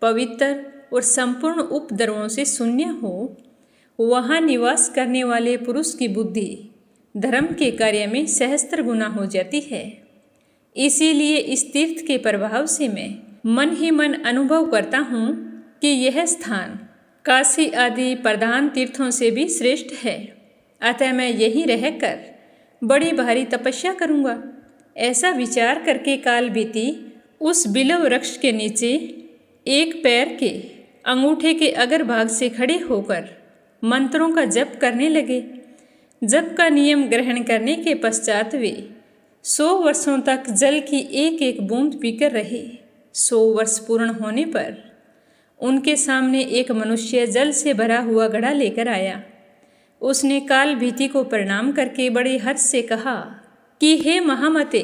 पवित्र और संपूर्ण उपद्रवों से शून्य हो, वहाँ निवास करने वाले पुरुष की बुद्धि धर्म के कार्य में सहस्त्र गुना हो जाती है। इसीलिए इस तीर्थ के प्रभाव से मैं मन ही मन अनुभव करता हूँ कि यह स्थान काशी आदि प्रधान तीर्थों से भी श्रेष्ठ है। अतः मैं यहीं रहकर बड़ी भारी तपस्या करूँगा। ऐसा विचार करके काल भीति उस बिलव वृक्ष के नीचे एक पैर के अंगूठे के अग्रभाग से खड़े होकर मंत्रों का जप करने लगे। जप का नियम ग्रहण करने के पश्चात वे 100 वर्षों तक जल की एक एक बूंद पीकर रहे। 100 वर्ष पूर्ण होने पर उनके सामने एक मनुष्य जल से भरा हुआ घड़ा लेकर आया। उसने काल भीति को प्रणाम करके बड़े हर्ष से कहा कि हे महामते,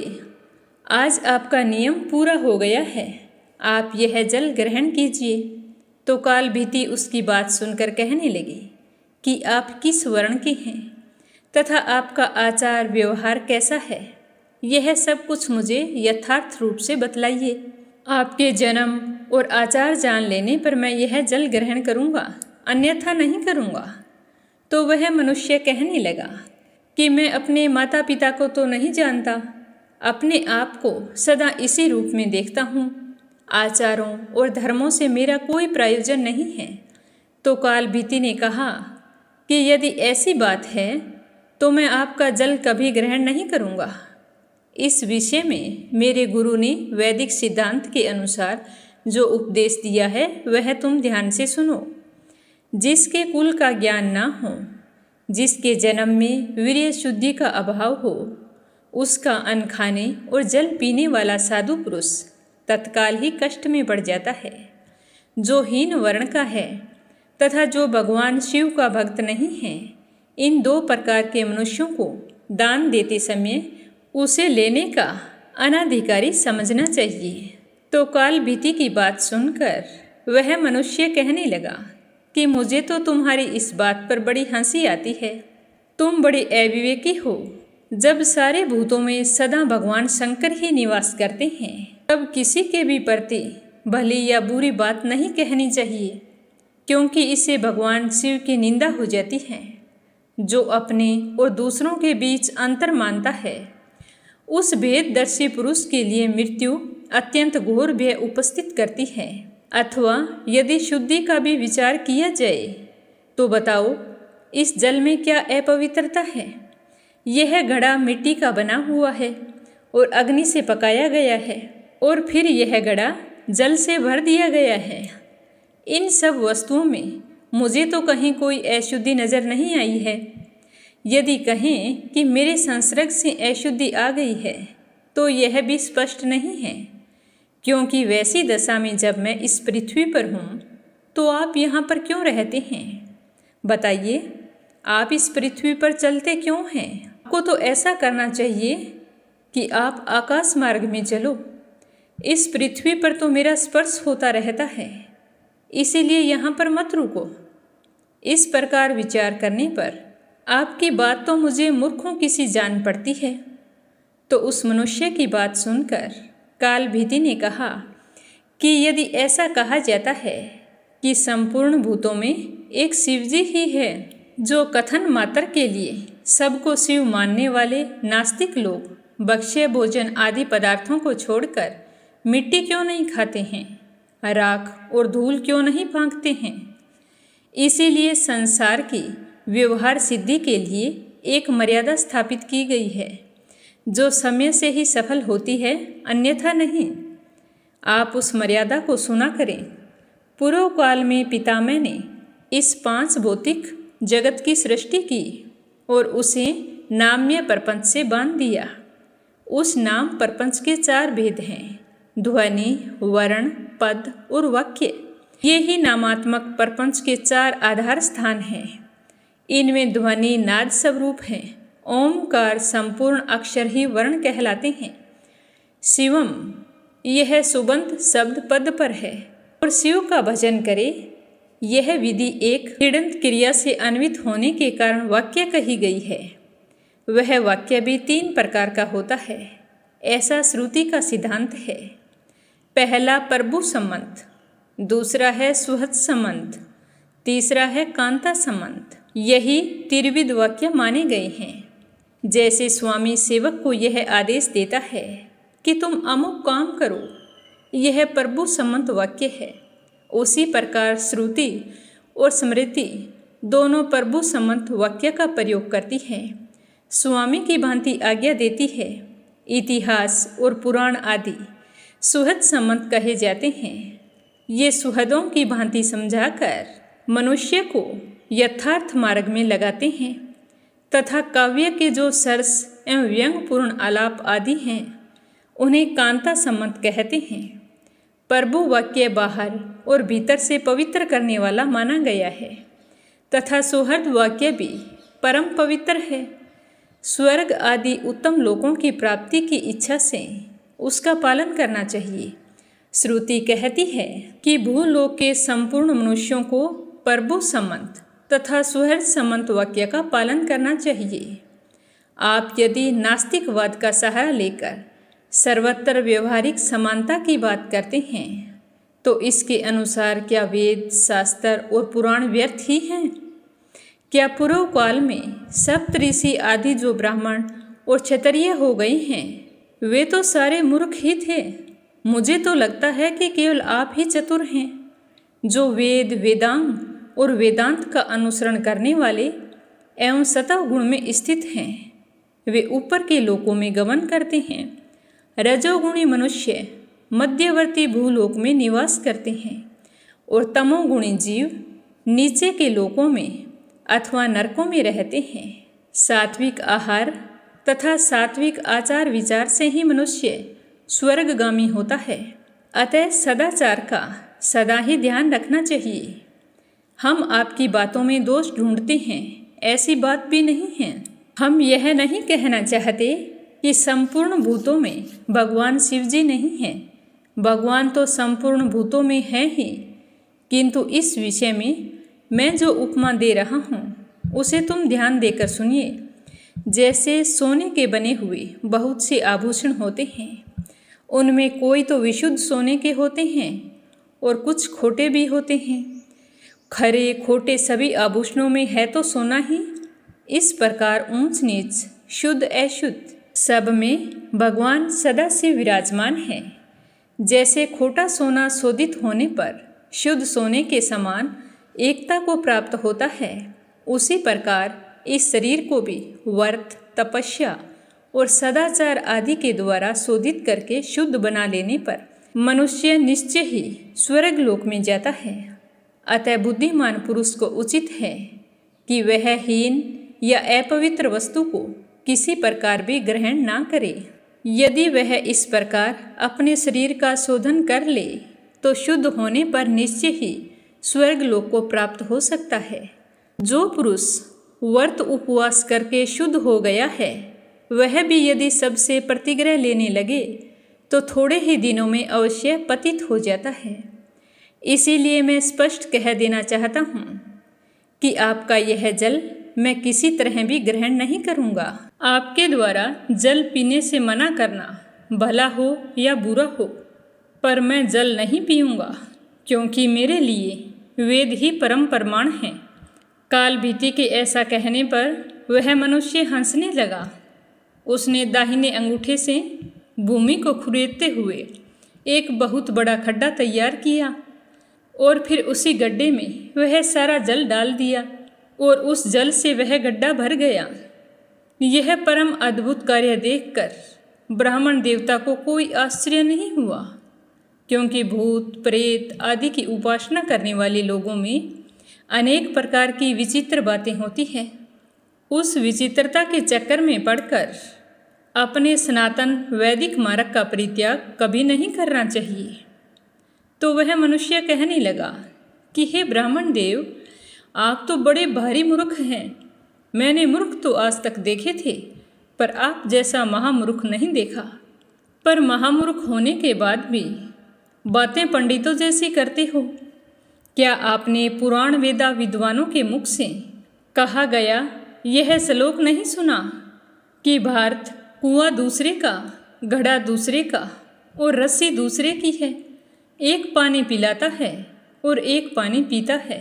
आज आपका नियम पूरा हो गया है, आप यह जल ग्रहण कीजिए। तो काल भीति उसकी बात सुनकर कहने लगी कि आप किस वर्ण के हैं तथा आपका आचार व्यवहार कैसा है, यह सब कुछ मुझे यथार्थ रूप से बतलाइए। आपके जन्म और आचार जान लेने पर मैं यह जल ग्रहण करूँगा, अन्यथा नहीं करूँगा। तो वह मनुष्य कहने लगा कि मैं अपने माता पिता को तो नहीं जानता, अपने आप को सदा इसी रूप में देखता हूँ। आचारों और धर्मों से मेरा कोई प्रयोजन नहीं है। तो काल भीति ने कहा कि यदि ऐसी बात है तो मैं आपका जल कभी ग्रहण नहीं करूँगा। इस विषय में मेरे गुरु ने वैदिक सिद्धांत के अनुसार जो उपदेश दिया है वह तुम ध्यान से सुनो। जिसके कुल का ज्ञान ना हो, जिसके जन्म में वीर्य शुद्धि का अभाव हो, उसका अन्न खाने और जल पीने वाला साधु पुरुष तत्काल ही कष्ट में पड़ जाता है। जो हीन वर्ण का है तथा जो भगवान शिव का भक्त नहीं है, इन 2 प्रकार के मनुष्यों को दान देते समय उसे लेने का अनाधिकारी समझना चाहिए। तो काल भीति की बात सुनकर वह मनुष्य कहने लगा कि मुझे तो तुम्हारी इस बात पर बड़ी हंसी आती है। तुम बड़े अविवेकी हो। जब सारे भूतों में सदा भगवान शंकर ही निवास करते हैं, तब किसी के भी प्रति भली या बुरी बात नहीं कहनी चाहिए, क्योंकि इससे भगवान शिव की निंदा हो जाती है। जो अपने और दूसरों के बीच अंतर मानता है, उस भेददर्शी पुरुष के लिए मृत्यु अत्यंत घोर भय उपस्थित करती है। अथवा यदि शुद्धि का भी विचार किया जाए तो बताओ, इस जल में क्या अपवित्रता है? यह घड़ा मिट्टी का बना हुआ है और अग्नि से पकाया गया है, और फिर यह घड़ा जल से भर दिया गया है। इन सब वस्तुओं में मुझे तो कहीं कोई अशुद्धि नज़र नहीं आई है। यदि कहें कि मेरे संसर्ग से अशुद्धि आ गई है तो यह भी स्पष्ट नहीं है, क्योंकि वैसी दशा में जब मैं इस पृथ्वी पर हूँ तो आप यहाँ पर क्यों रहते हैं? बताइए, आप इस पृथ्वी पर चलते क्यों हैं? आपको तो ऐसा करना चाहिए कि आप आकाश मार्ग में चलो। इस पृथ्वी पर तो मेरा स्पर्श होता रहता है, इसीलिए यहाँ पर मत रुको। इस प्रकार विचार करने पर आपकी बात तो मुझे मूर्खों की सी जान पड़ती है। तो उस मनुष्य की बात सुनकर कालभीति ने कहा कि यदि ऐसा कहा जाता है कि संपूर्ण भूतों में एक शिवजी ही है, जो कथन मात्र के लिए सबको शिव मानने वाले नास्तिक लोग भक्ष्य भोजन आदि पदार्थों को छोड़कर मिट्टी क्यों नहीं खाते हैं, राख और धूल क्यों नहीं फांकते हैं? इसीलिए संसार की व्यवहार सिद्धि के लिए एक मर्यादा स्थापित की गई है, जो समय से ही सफल होती है, अन्यथा नहीं। आप उस मर्यादा को सुना करें। पूर्व काल में पितामह ने इस 5 भौतिक जगत की सृष्टि की और उसे नाम्य प्रपंच से बांध दिया। उस नाम प्रपंच के 4 भेद हैं: ध्वनि, वर्ण, पद और वाक्य। ये ही नामात्मक प्रपंच के 4 आधार स्थान हैं। इनमें ध्वनि नाद स्वरूप है। ओमकार संपूर्ण अक्षर ही वर्ण कहलाते हैं। शिवम, यह सुबंत शब्द पद पर है, और शिव का भजन करे यह विधि एक हिडंत क्रिया से अन्वित होने के कारण वाक्य कही गई है। वह वाक्य भी 3 प्रकार का होता है, ऐसा श्रुति का सिद्धांत है। पहला प्रभु संबंध, दूसरा है सुहृद संबंध, तीसरा है कांता संबंध। यही त्रिविध वाक्य माने गए हैं। जैसे स्वामी सेवक को यह आदेश देता है कि तुम अमुक काम करो, यह प्रभु संबंध वाक्य है। उसी प्रकार श्रुति और स्मृति दोनों प्रभु संबंध वाक्य का प्रयोग करती है, स्वामी की भांति आज्ञा देती है। इतिहास और पुराण आदि सुहृद संबंध कहे जाते हैं। ये सुहृदों की भांति समझाकर मनुष्य को यथार्थ मार्ग में लगाते हैं, तथा काव्य के जो सरस एवं व्यंग्यपूर्ण आलाप आदि हैं उन्हें कांता संबंध कहते हैं। प्रभु वाक्य बाहर और भीतर से पवित्र करने वाला माना गया है, तथा सुहृद वाक्य भी परम पवित्र है। स्वर्ग आदि उत्तम लोकों की प्राप्ति की इच्छा से उसका पालन करना चाहिए। श्रुति कहती है कि भूलोक के संपूर्ण मनुष्यों को प्रभु संबंध तथा सुहृद संबंध वाक्य का पालन करना चाहिए। आप यदि नास्तिकवाद का सहारा लेकर सर्वत्र व्यवहारिक समानता की बात करते हैं तो इसके अनुसार क्या वेद, शास्त्र और पुराण व्यर्थ ही हैं? क्या पूर्व काल में सप्तऋषि आदि जो ब्राह्मण और क्षत्रिय हो गए हैं वे तो सारे मूर्ख ही थे? मुझे तो लगता है कि केवल आप ही चतुर हैं, जो वेद, वेदांग और वेदांत का अनुसरण करने वाले एवं सतव गुण में स्थित हैं। वे ऊपर के लोकों में गमन करते हैं। रजोगुणी मनुष्य मध्यवर्ती भूलोक में निवास करते हैं और तमोगुणी जीव नीचे के लोकों में अथवा नरकों में रहते हैं। सात्विक आहार तथा सात्विक आचार विचार से ही मनुष्य स्वर्गगामी होता है। अतः सदाचार का सदा ही ध्यान रखना चाहिए। हम आपकी बातों में दोष ढूंढते हैं, ऐसी बात भी नहीं है। हम यह नहीं कहना चाहते कि संपूर्ण भूतों में भगवान शिवजी नहीं हैं। भगवान तो संपूर्ण भूतों में है ही, किंतु इस विषय में मैं जो उपमा दे रहा हूँ उसे तुम ध्यान देकर सुनिए। जैसे सोने के बने हुए बहुत से आभूषण होते हैं, उनमें कोई तो विशुद्ध सोने के होते हैं और कुछ खोटे भी होते हैं। खरे खोटे सभी आभूषणों में है तो सोना ही। इस प्रकार ऊंच नीच, शुद्ध अशुद्ध सब में भगवान सदा से विराजमान है। जैसे खोटा सोना शोधित होने पर शुद्ध सोने के समान एकता को प्राप्त होता है, उसी प्रकार इस शरीर को भी व्रत, तपस्या और सदाचार आदि के द्वारा शोधित करके शुद्ध बना लेने पर मनुष्य निश्चय ही स्वर्ग लोक में जाता है। अतः बुद्धिमान पुरुष को उचित है कि वह हीन या अपवित्र वस्तु को किसी प्रकार भी ग्रहण ना करे। यदि वह इस प्रकार अपने शरीर का शोधन कर ले तो शुद्ध होने पर निश्चय ही स्वर्ग लोक को प्राप्त हो सकता है। जो पुरुष व्रत उपवास करके शुद्ध हो गया है, वह भी यदि सबसे प्रतिग्रह लेने लगे तो थोड़े ही दिनों में अवश्य पतित हो जाता है। इसीलिए मैं स्पष्ट कह देना चाहता हूँ कि आपका यह जल मैं किसी तरह भी ग्रहण नहीं करूँगा। आपके द्वारा जल पीने से मना करना भला हो या बुरा हो, पर मैं जल नहीं पीऊँगा, क्योंकि मेरे लिए वेद ही परम प्रमाण है। काल भीति के ऐसा कहने पर वह मनुष्य हंसने लगा। उसने दाहिने अंगूठे से भूमि को खुरेदते हुए एक बहुत बड़ा खड्डा तैयार किया और फिर उसी गड्ढे में वह सारा जल डाल दिया और उस जल से वह गड्ढा भर गया। यह परम अद्भुत कार्य देखकर ब्राह्मण देवता को कोई आश्चर्य नहीं हुआ, क्योंकि भूत प्रेत आदि की उपासना करने वाले लोगों में अनेक प्रकार की विचित्र बातें होती हैं। उस विचित्रता के चक्कर में पड़कर अपने सनातन वैदिक मार्ग का परित्याग कभी नहीं करना चाहिए। तो वह मनुष्य कहने लगा कि हे ब्राह्मण देव, आप तो बड़े भारी मूर्ख हैं। मैंने मूर्ख तो आज तक देखे थे, पर आप जैसा महामूर्ख नहीं देखा। पर महामूर्ख होने के बाद भी बातें पंडितों जैसी करते हो। क्या आपने पुराण वेदा विद्वानों के मुख से कहा गया यह श्लोक नहीं सुना कि भारत कुआं दूसरे का, घड़ा दूसरे का और रस्सी दूसरे की है। एक पानी पिलाता है और एक पानी पीता है,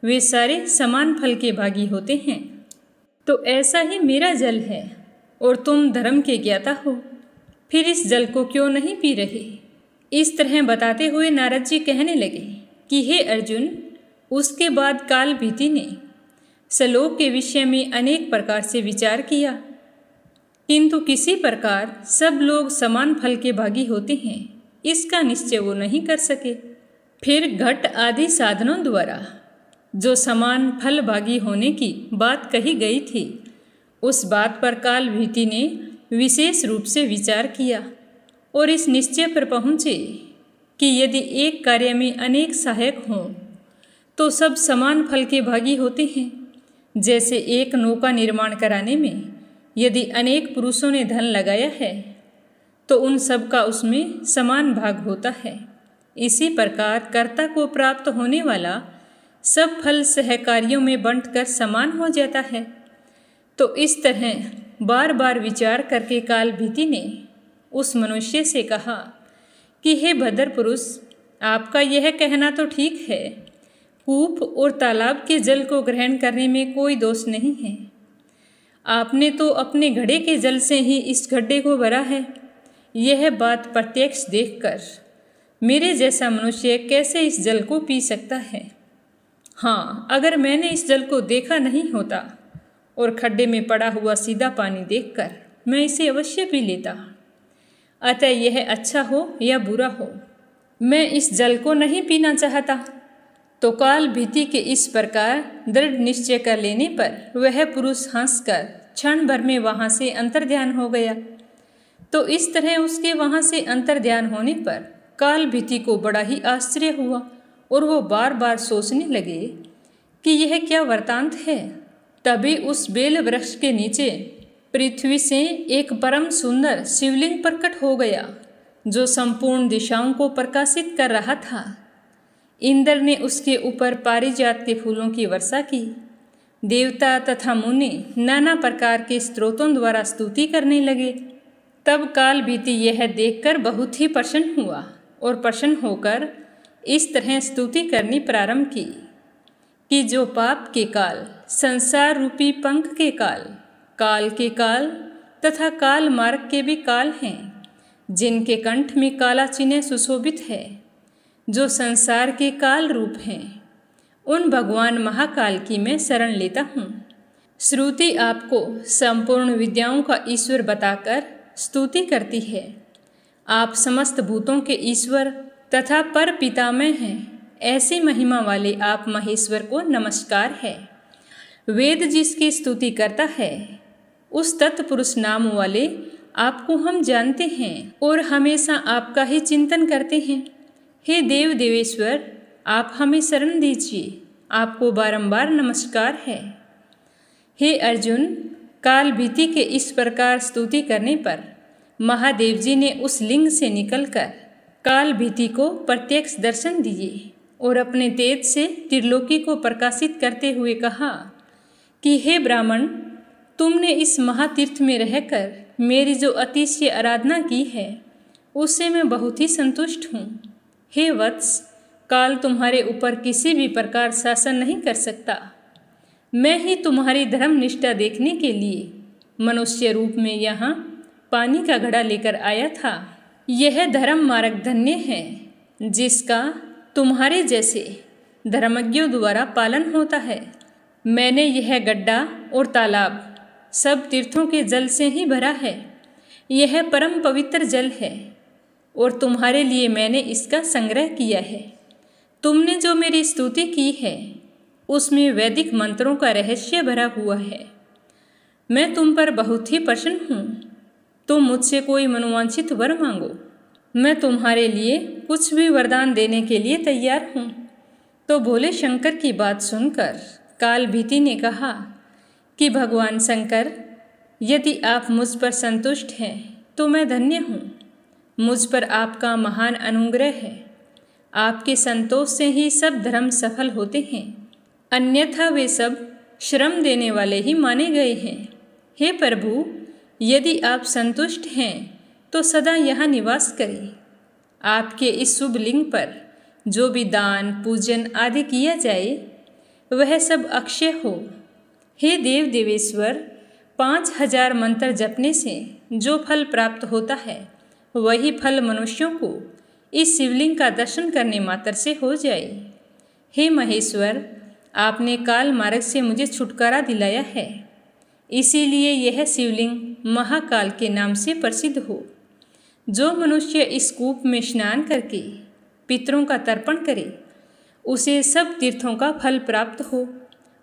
वे सारे समान फल के भागी होते हैं। तो ऐसा ही मेरा जल है और तुम धर्म के ज्ञाता हो, फिर इस जल को क्यों नहीं पी रहे? इस तरह बताते हुए नारद जी कहने लगे कि हे अर्जुन, उसके बाद काल भीति ने श्लोक के विषय में अनेक प्रकार से विचार किया, किंतु किसी प्रकार सब लोग समान फल के भागी होते हैं, इसका निश्चय वो नहीं कर सके। फिर घट आदि साधनों द्वारा जो समान फल भागी होने की बात कही गई थी, उस बात पर काल भीति ने विशेष रूप से विचार किया और इस निश्चय पर पहुँचे कि यदि एक कार्य में अनेक सहायक हों तो सब समान फल के भागी होते हैं। जैसे एक नौका निर्माण कराने में यदि अनेक पुरुषों ने धन लगाया है तो उन सब का उसमें समान भाग होता है। इसी प्रकार कर्ता को प्राप्त होने वाला सब फल सहकारियों में बंटकर समान हो जाता है। तो इस तरह बार बार विचार करके काल भीति ने उस मनुष्य से कहा कि हे भद्र पुरुष, आपका यह कहना तो ठीक है, कूप और तालाब के जल को ग्रहण करने में कोई दोष नहीं है। आपने तो अपने घड़े के जल से ही इस गड्ढे को भरा है। यह बात प्रत्यक्ष देखकर मेरे जैसा मनुष्य कैसे इस जल को पी सकता है? हाँ, अगर मैंने इस जल को देखा नहीं होता और खड्डे में पड़ा हुआ सीधा पानी देखकर मैं इसे अवश्य पी लेता। अतः यह अच्छा हो या बुरा हो, मैं इस जल को नहीं पीना चाहता। तो काल भीति के इस प्रकार दृढ़ निश्चय कर लेने पर वह पुरुष हंसकर क्षण भर में वहाँ से अंतर्ध्यान हो गया। तो इस तरह उसके वहाँ से अंतर्ध्यान होने पर काल भीति को बड़ा ही आश्चर्य हुआ और वो बार बार सोचने लगे कि यह क्या वृतांत है। तभी उस बेल वृक्ष के नीचे पृथ्वी से एक परम सुंदर शिवलिंग प्रकट हो गया, जो संपूर्ण दिशाओं को प्रकाशित कर रहा था। इंद्र ने उसके ऊपर पारिजात के फूलों की वर्षा की। देवता तथा मुनि नाना प्रकार के स्तोत्रों द्वारा स्तुति करने लगे। तब काल भीति यह देखकर बहुत ही प्रसन्न हुआ और प्रसन्न होकर इस तरह स्तुति करनी प्रारंभ की कि जो पाप के काल, संसार रूपी पंख के काल, काल के काल तथा काल मार्ग के भी काल हैं, जिनके कंठ में काला चिन्ह सुशोभित है, जो संसार के काल रूप हैं, उन भगवान महाकाल की मैं शरण लेता हूँ। श्रुति आपको संपूर्ण विद्याओं का ईश्वर बताकर स्तुति करती है। आप समस्त भूतों के ईश्वर तथा पर पितामह हैं। ऐसी महिमा वाले आप महेश्वर को नमस्कार है। वेद जिसकी स्तुति करता है, उस तत्पुरुष नाम वाले आपको हम जानते हैं और हमेशा आपका ही चिंतन करते हैं। हे देव देवेश्वर, आप हमें शरण दीजिए। आपको बारंबार नमस्कार है। हे अर्जुन, काल भीति के इस प्रकार स्तुति करने पर महादेव जी ने उस लिंग से निकलकर काल भीति को प्रत्यक्ष दर्शन दिए और अपने तेज से त्रिलोकी को प्रकाशित करते हुए कहा कि हे ब्राह्मण, तुमने इस महातीर्थ में रहकर मेरी जो अतिशय आराधना की है, उससे मैं बहुत ही संतुष्ट हूँ। हे वत्स, काल तुम्हारे ऊपर किसी भी प्रकार शासन नहीं कर सकता। मैं ही तुम्हारी धर्म निष्ठा देखने के लिए मनुष्य रूप में यहाँ पानी का घड़ा लेकर आया था। यह धर्म मार्ग धन्य है, जिसका तुम्हारे जैसे धर्मज्ञों द्वारा पालन होता है। मैंने यह गड्ढा और तालाब सब तीर्थों के जल से ही भरा है। यह परम पवित्र जल है और तुम्हारे लिए मैंने इसका संग्रह किया है। तुमने जो मेरी स्तुति की है, उसमें वैदिक मंत्रों का रहस्य भरा हुआ है। मैं तुम पर बहुत ही प्रसन्न हूँ। तुम मुझसे कोई मनोवांछित वर मांगो, मैं तुम्हारे लिए कुछ भी वरदान देने के लिए तैयार हूँ। तो भोले शंकर की बात सुनकर काल भीति ने कहा कि भगवान शंकर, यदि आप मुझ पर संतुष्ट हैं तो मैं धन्य हूँ। मुझ पर आपका महान अनुग्रह है। आपके संतोष से ही सब धर्म सफल होते हैं, अन्यथा वे सब श्रम देने वाले ही माने गए हैं। हे प्रभु, यदि आप संतुष्ट हैं तो सदा यहाँ निवास करें। आपके इस शुभ लिंग पर जो भी दान पूजन आदि किया जाए, वह सब अक्षय हो। हे देव देवेश्वर, 5000 मंत्र जपने से जो फल प्राप्त होता है, वही फल मनुष्यों को इस शिवलिंग का दर्शन करने मात्र से हो जाए। हे महेश्वर, आपने काल मार्ग से मुझे छुटकारा दिलाया है, इसीलिए यह शिवलिंग महाकाल के नाम से प्रसिद्ध हो। जो मनुष्य इस कूप में स्नान करके पितरों का तर्पण करे, उसे सब तीर्थों का फल प्राप्त हो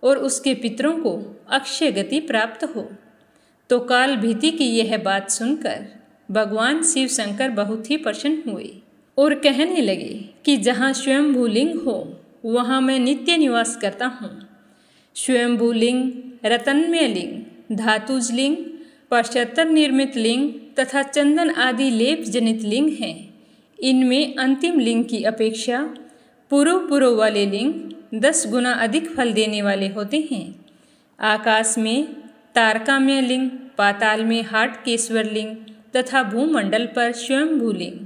और उसके पितरों को अक्षय गति प्राप्त हो। तो काल भीति की यह बात सुनकर भगवान शिव शंकर बहुत ही प्रसन्न हुए और कहने लगे कि जहाँ स्वयंभू लिंग हो, वहाँ मैं नित्य निवास करता हूँ। स्वयंभू लिंग, रतनमय लिंग, धातुज लिंग, 75 निर्मित लिंग तथा चंदन आदि लेप जनित लिंग हैं। इनमें अंतिम लिंग की अपेक्षा पूर्व वाले लिंग 10 गुना अधिक फल देने वाले होते हैं। आकाश में तारकामय लिंग, पाताल में हाटकेश्वर लिंग तथा भूमंडल पर स्वयंभू लिंग,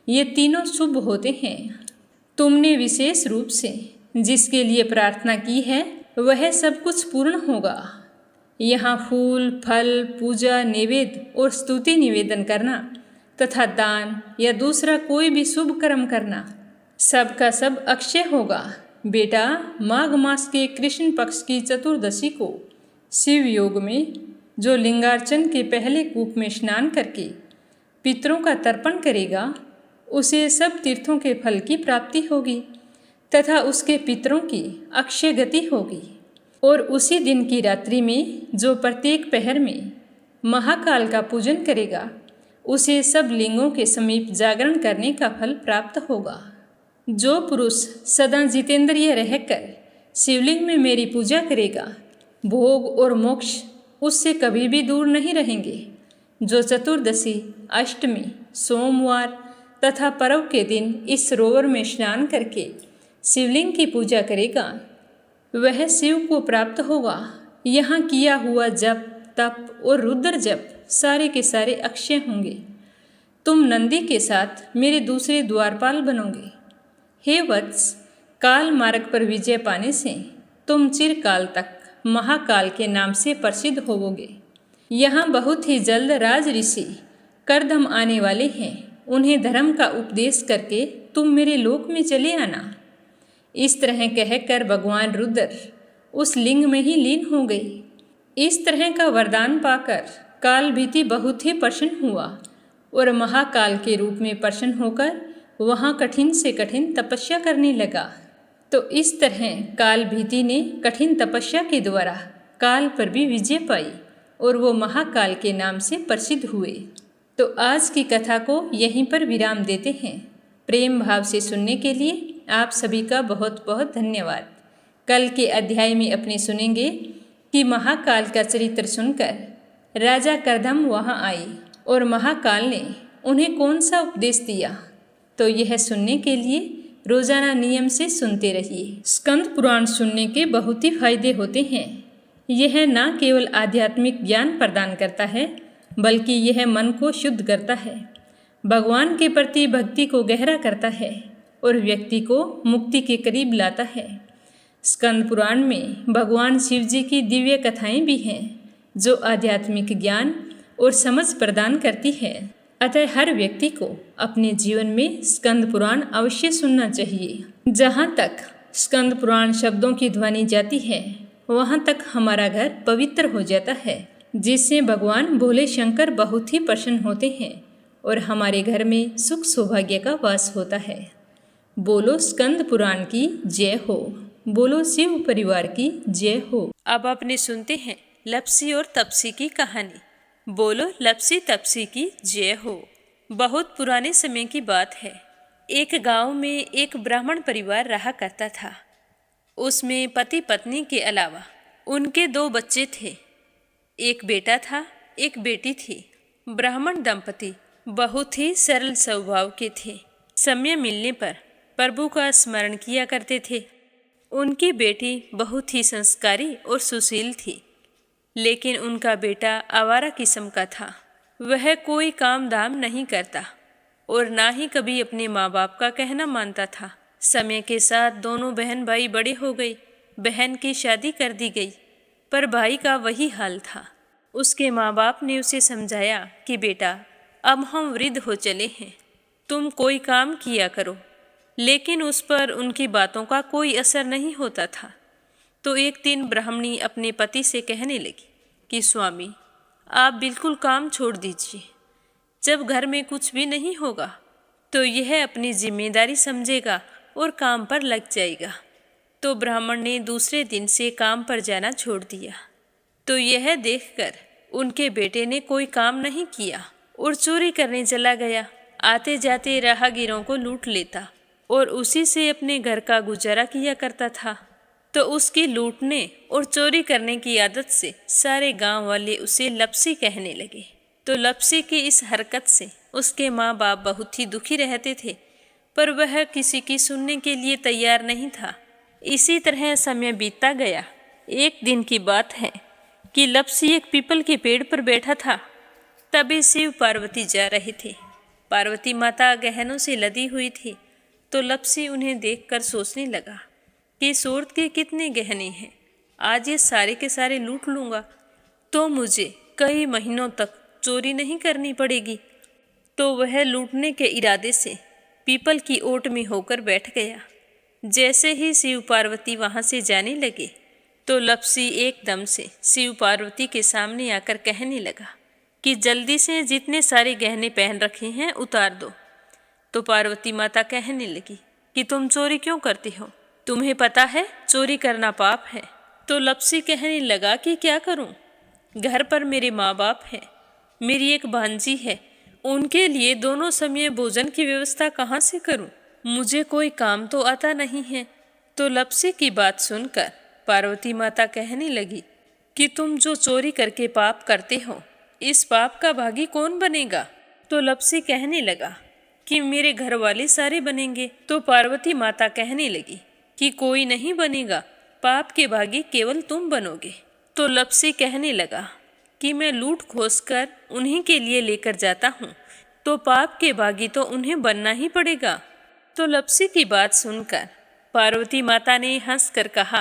ये तीनों शुभ होते हैं। तुमने विशेष रूप से जिसके लिए प्रार्थना की है, वह सब कुछ पूर्ण होगा। यहाँ फूल, फल, पूजा, नैवेद्य और स्तुति निवेदन करना तथा दान या दूसरा कोई भी शुभ कर्म करना, सब का सब अक्षय होगा। बेटा, माघ मास के कृष्ण पक्ष की चतुर्दशी को शिव योग में जो लिंगार्चन के पहले कूप में स्नान करके पितरों का तर्पण करेगा, उसे सब तीर्थों के फल की प्राप्ति होगी तथा उसके पितरों की अक्षय गति होगी। और उसी दिन की रात्रि में जो प्रत्येक पहर में महाकाल का पूजन करेगा, उसे सब लिंगों के समीप जागरण करने का फल प्राप्त होगा। जो पुरुष सदा जितेंद्रिय रहकर शिवलिंग में मेरी पूजा करेगा, भोग और मोक्ष उससे कभी भी दूर नहीं रहेंगे। जो चतुर्दशी, अष्टमी, सोमवार तथा पर्व के दिन इस सरोवर में स्नान करके शिवलिंग की पूजा करेगा, वह शिव को प्राप्त होगा। यहाँ किया हुआ जप, तप और रुद्र जप सारे के सारे अक्षय होंगे। तुम नंदी के साथ मेरे दूसरे द्वारपाल बनोगे। हे वत्स, काल मार्ग पर विजय पाने से तुम चिरकाल तक महाकाल के नाम से प्रसिद्ध होवोगे। यहाँ बहुत ही जल्द राज ऋषि करदम आने वाले हैं। उन्हें धर्म का उपदेश करके तुम मेरे लोक में चले आना। इस तरह कहकर भगवान रुद्र उस लिंग में ही लीन हो गई। इस तरह का वरदान पाकर काल भीति बहुत ही प्रसन्न हुआ और महाकाल के रूप में प्रसन्न होकर वहाँ कठिन से कठिन तपस्या करने लगा। तो इस तरह काल भीति ने कठिन तपस्या के द्वारा काल पर भी विजय पाई और वो महाकाल के नाम से प्रसिद्ध हुए। तो आज की कथा को यहीं पर विराम देते हैं। प्रेम भाव से सुनने के लिए आप सभी का बहुत बहुत धन्यवाद। कल के अध्याय में अपने सुनेंगे कि महाकाल का चरित्र सुनकर राजा करदम वहाँ आए और महाकाल ने उन्हें कौन सा उपदेश दिया। तो यह सुनने के लिए रोजाना नियम से सुनते रहिए। स्कंद पुराण सुनने के बहुत ही फायदे होते हैं। यह न केवल आध्यात्मिक ज्ञान प्रदान करता है, बल्कि यह मन को शुद्ध करता है, भगवान के प्रति भक्ति को गहरा करता है और व्यक्ति को मुक्ति के करीब लाता है। स्कंद पुराण में भगवान शिव जी की दिव्य कथाएं भी हैं, जो आध्यात्मिक ज्ञान और समझ प्रदान करती है। अतः हर व्यक्ति को अपने जीवन में स्कंद पुराण अवश्य सुनना चाहिए। जहाँ तक स्कंद पुराण शब्दों की ध्वनि जाती है, वहाँ तक हमारा घर पवित्र हो जाता है, जिससे भगवान भोले शंकर बहुत ही प्रसन्न होते हैं और हमारे घर में सुख सौभाग्य का वास होता है। बोलो स्कंद पुराण की जय हो। बोलो शिव परिवार की जय हो। अब आपने सुनते हैं लप्सी और तपसी की कहानी। बोलो लप्सी तपसी की जय हो। बहुत पुराने समय की बात है। एक गांव में एक ब्राह्मण परिवार रहा करता था। उसमें पति पत्नी के अलावा उनके 2 बच्चे थे। एक बेटा था, एक बेटी थी। ब्राह्मण दंपति बहुत ही सरल स्वभाव के थे। समय मिलने पर प्रभु का स्मरण किया करते थे। उनकी बेटी बहुत ही संस्कारी और सुशील थी, लेकिन उनका बेटा आवारा किस्म का था। वह कोई काम धाम नहीं करता और ना ही कभी अपने माँ बाप का कहना मानता था। समय के साथ दोनों बहन भाई बड़े हो गए। बहन की शादी कर दी गई, पर भाई का वही हाल था। उसके माँ बाप ने उसे समझाया कि बेटा, अब हम वृद्ध हो चले हैं, तुम कोई काम किया करो। लेकिन उस पर उनकी बातों का कोई असर नहीं होता था। तो एक दिन ब्राह्मणी अपने पति से कहने लगी कि स्वामी, आप बिल्कुल काम छोड़ दीजिए। जब घर में कुछ भी नहीं होगा तो यह अपनी जिम्मेदारी समझेगा और काम पर लग जाएगा। तो ब्राह्मण ने दूसरे दिन से काम पर जाना छोड़ दिया। तो यह देखकर उनके बेटे ने कोई काम नहीं किया और चोरी करने चला गया। आते जाते राहगीरों को लूट लेता और उसी से अपने घर का गुजारा किया करता था। तो उसकी लूटने और चोरी करने की आदत से सारे गांव वाले उसे लप्सी कहने लगे। तो लप्सी की इस हरकत से उसके माँ बाप बहुत ही दुखी रहते थे, पर वह किसी की सुनने के लिए तैयार नहीं था। इसी तरह समय बीतता गया। एक दिन की बात है कि लप्सी एक पीपल के पेड़ पर बैठा था। तभी शिव पार्वती जा रहे थे। पार्वती माता गहनों से लदी हुई थी। तो लप्सी उन्हें देखकर सोचने लगा कि सूरत के कितने गहने हैं, आज ये सारे के सारे लूट लूँगा तो मुझे कई महीनों तक चोरी नहीं करनी पड़ेगी। तो वह लूटने के इरादे से पीपल की ओट में होकर बैठ गया। जैसे ही शिव पार्वती वहाँ से जाने लगे तो लप्सी एकदम से शिव पार्वती के सामने आकर कहने लगा कि जल्दी से जितने सारे गहने पहन रखे हैं उतार दो। तो पार्वती माता कहने लगी कि तुम चोरी क्यों करती हो, तुम्हें पता है चोरी करना पाप है। तो लप्सी कहने लगा कि क्या करूं, घर पर मेरे माँ बाप हैं, मेरी एक भांजी है, उनके लिए दोनों समय भोजन की व्यवस्था कहाँ से करूं, मुझे कोई काम तो आता नहीं है। तो लप्सी की बात सुनकर पार्वती माता कहने लगी कि तुम जो चोरी करके पाप करते हो, इस पाप का भागी कौन बनेगा। तो लप्सी कहने लगा कि मेरे घर वाले सारे बनेंगे। तो पार्वती माता कहने लगी कि कोई नहीं बनेगा, पाप के भागी केवल तुम बनोगे। तो लप्सी कहने लगा कि मैं लूट खोस कर उन्हीं के लिए लेकर जाता हूँ, तो पाप के भागी तो उन्हें बनना ही पड़ेगा। तो लपसी की बात सुनकर पार्वती माता ने हंसकर कहा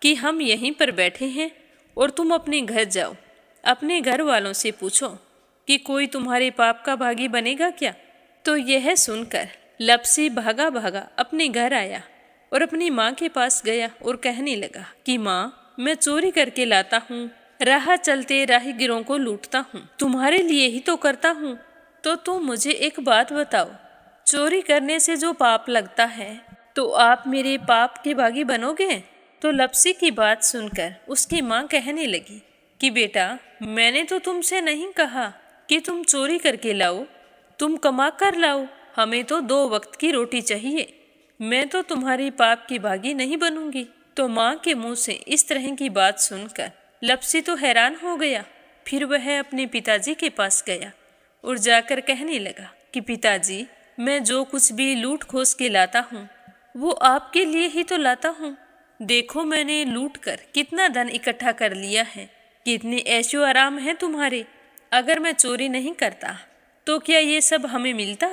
कि हम यहीं पर बैठे हैं और तुम अपने घर जाओ। अपने घर वालों से पूछो कि कोई तुम्हारे पाप का भागी बनेगा क्या। तो यह सुनकर लपसी भागा भागा अपने घर आया और अपनी माँ के पास गया और कहने लगा कि माँ, मैं चोरी करके लाता हूँ, राह चलते राहगीरों को लूटता हूँ, तुम्हारे लिए ही तो करता हूँ। तो तुम मुझे एक बात बताओ, चोरी करने से जो पाप लगता है तो आप मेरे पाप के भागी बनोगे? तो लपसी की बात सुनकर उसकी माँ कहने लगी कि बेटा, मैंने तो तुमसे नहीं कहा कि तुम चोरी करके लाओ, तुम कमा कर लाओ, हमें तो 2 वक्त की रोटी चाहिए, मैं तो तुम्हारी पाप की भागी नहीं बनूंगी। तो माँ के मुंह से इस तरह की बात सुनकर लपसी तो हैरान हो गया। फिर वह अपने पिताजी के पास गया और जाकर कहने लगा कि पिताजी, मैं जो कुछ भी लूट खोस के लाता हूँ वो आपके लिए ही तो लाता हूँ। देखो मैंने लूट कर कितना धन इकट्ठा कर लिया है, कितने ऐशो आराम है तुम्हारे। अगर मैं चोरी नहीं करता तो क्या ये सब हमें मिलता?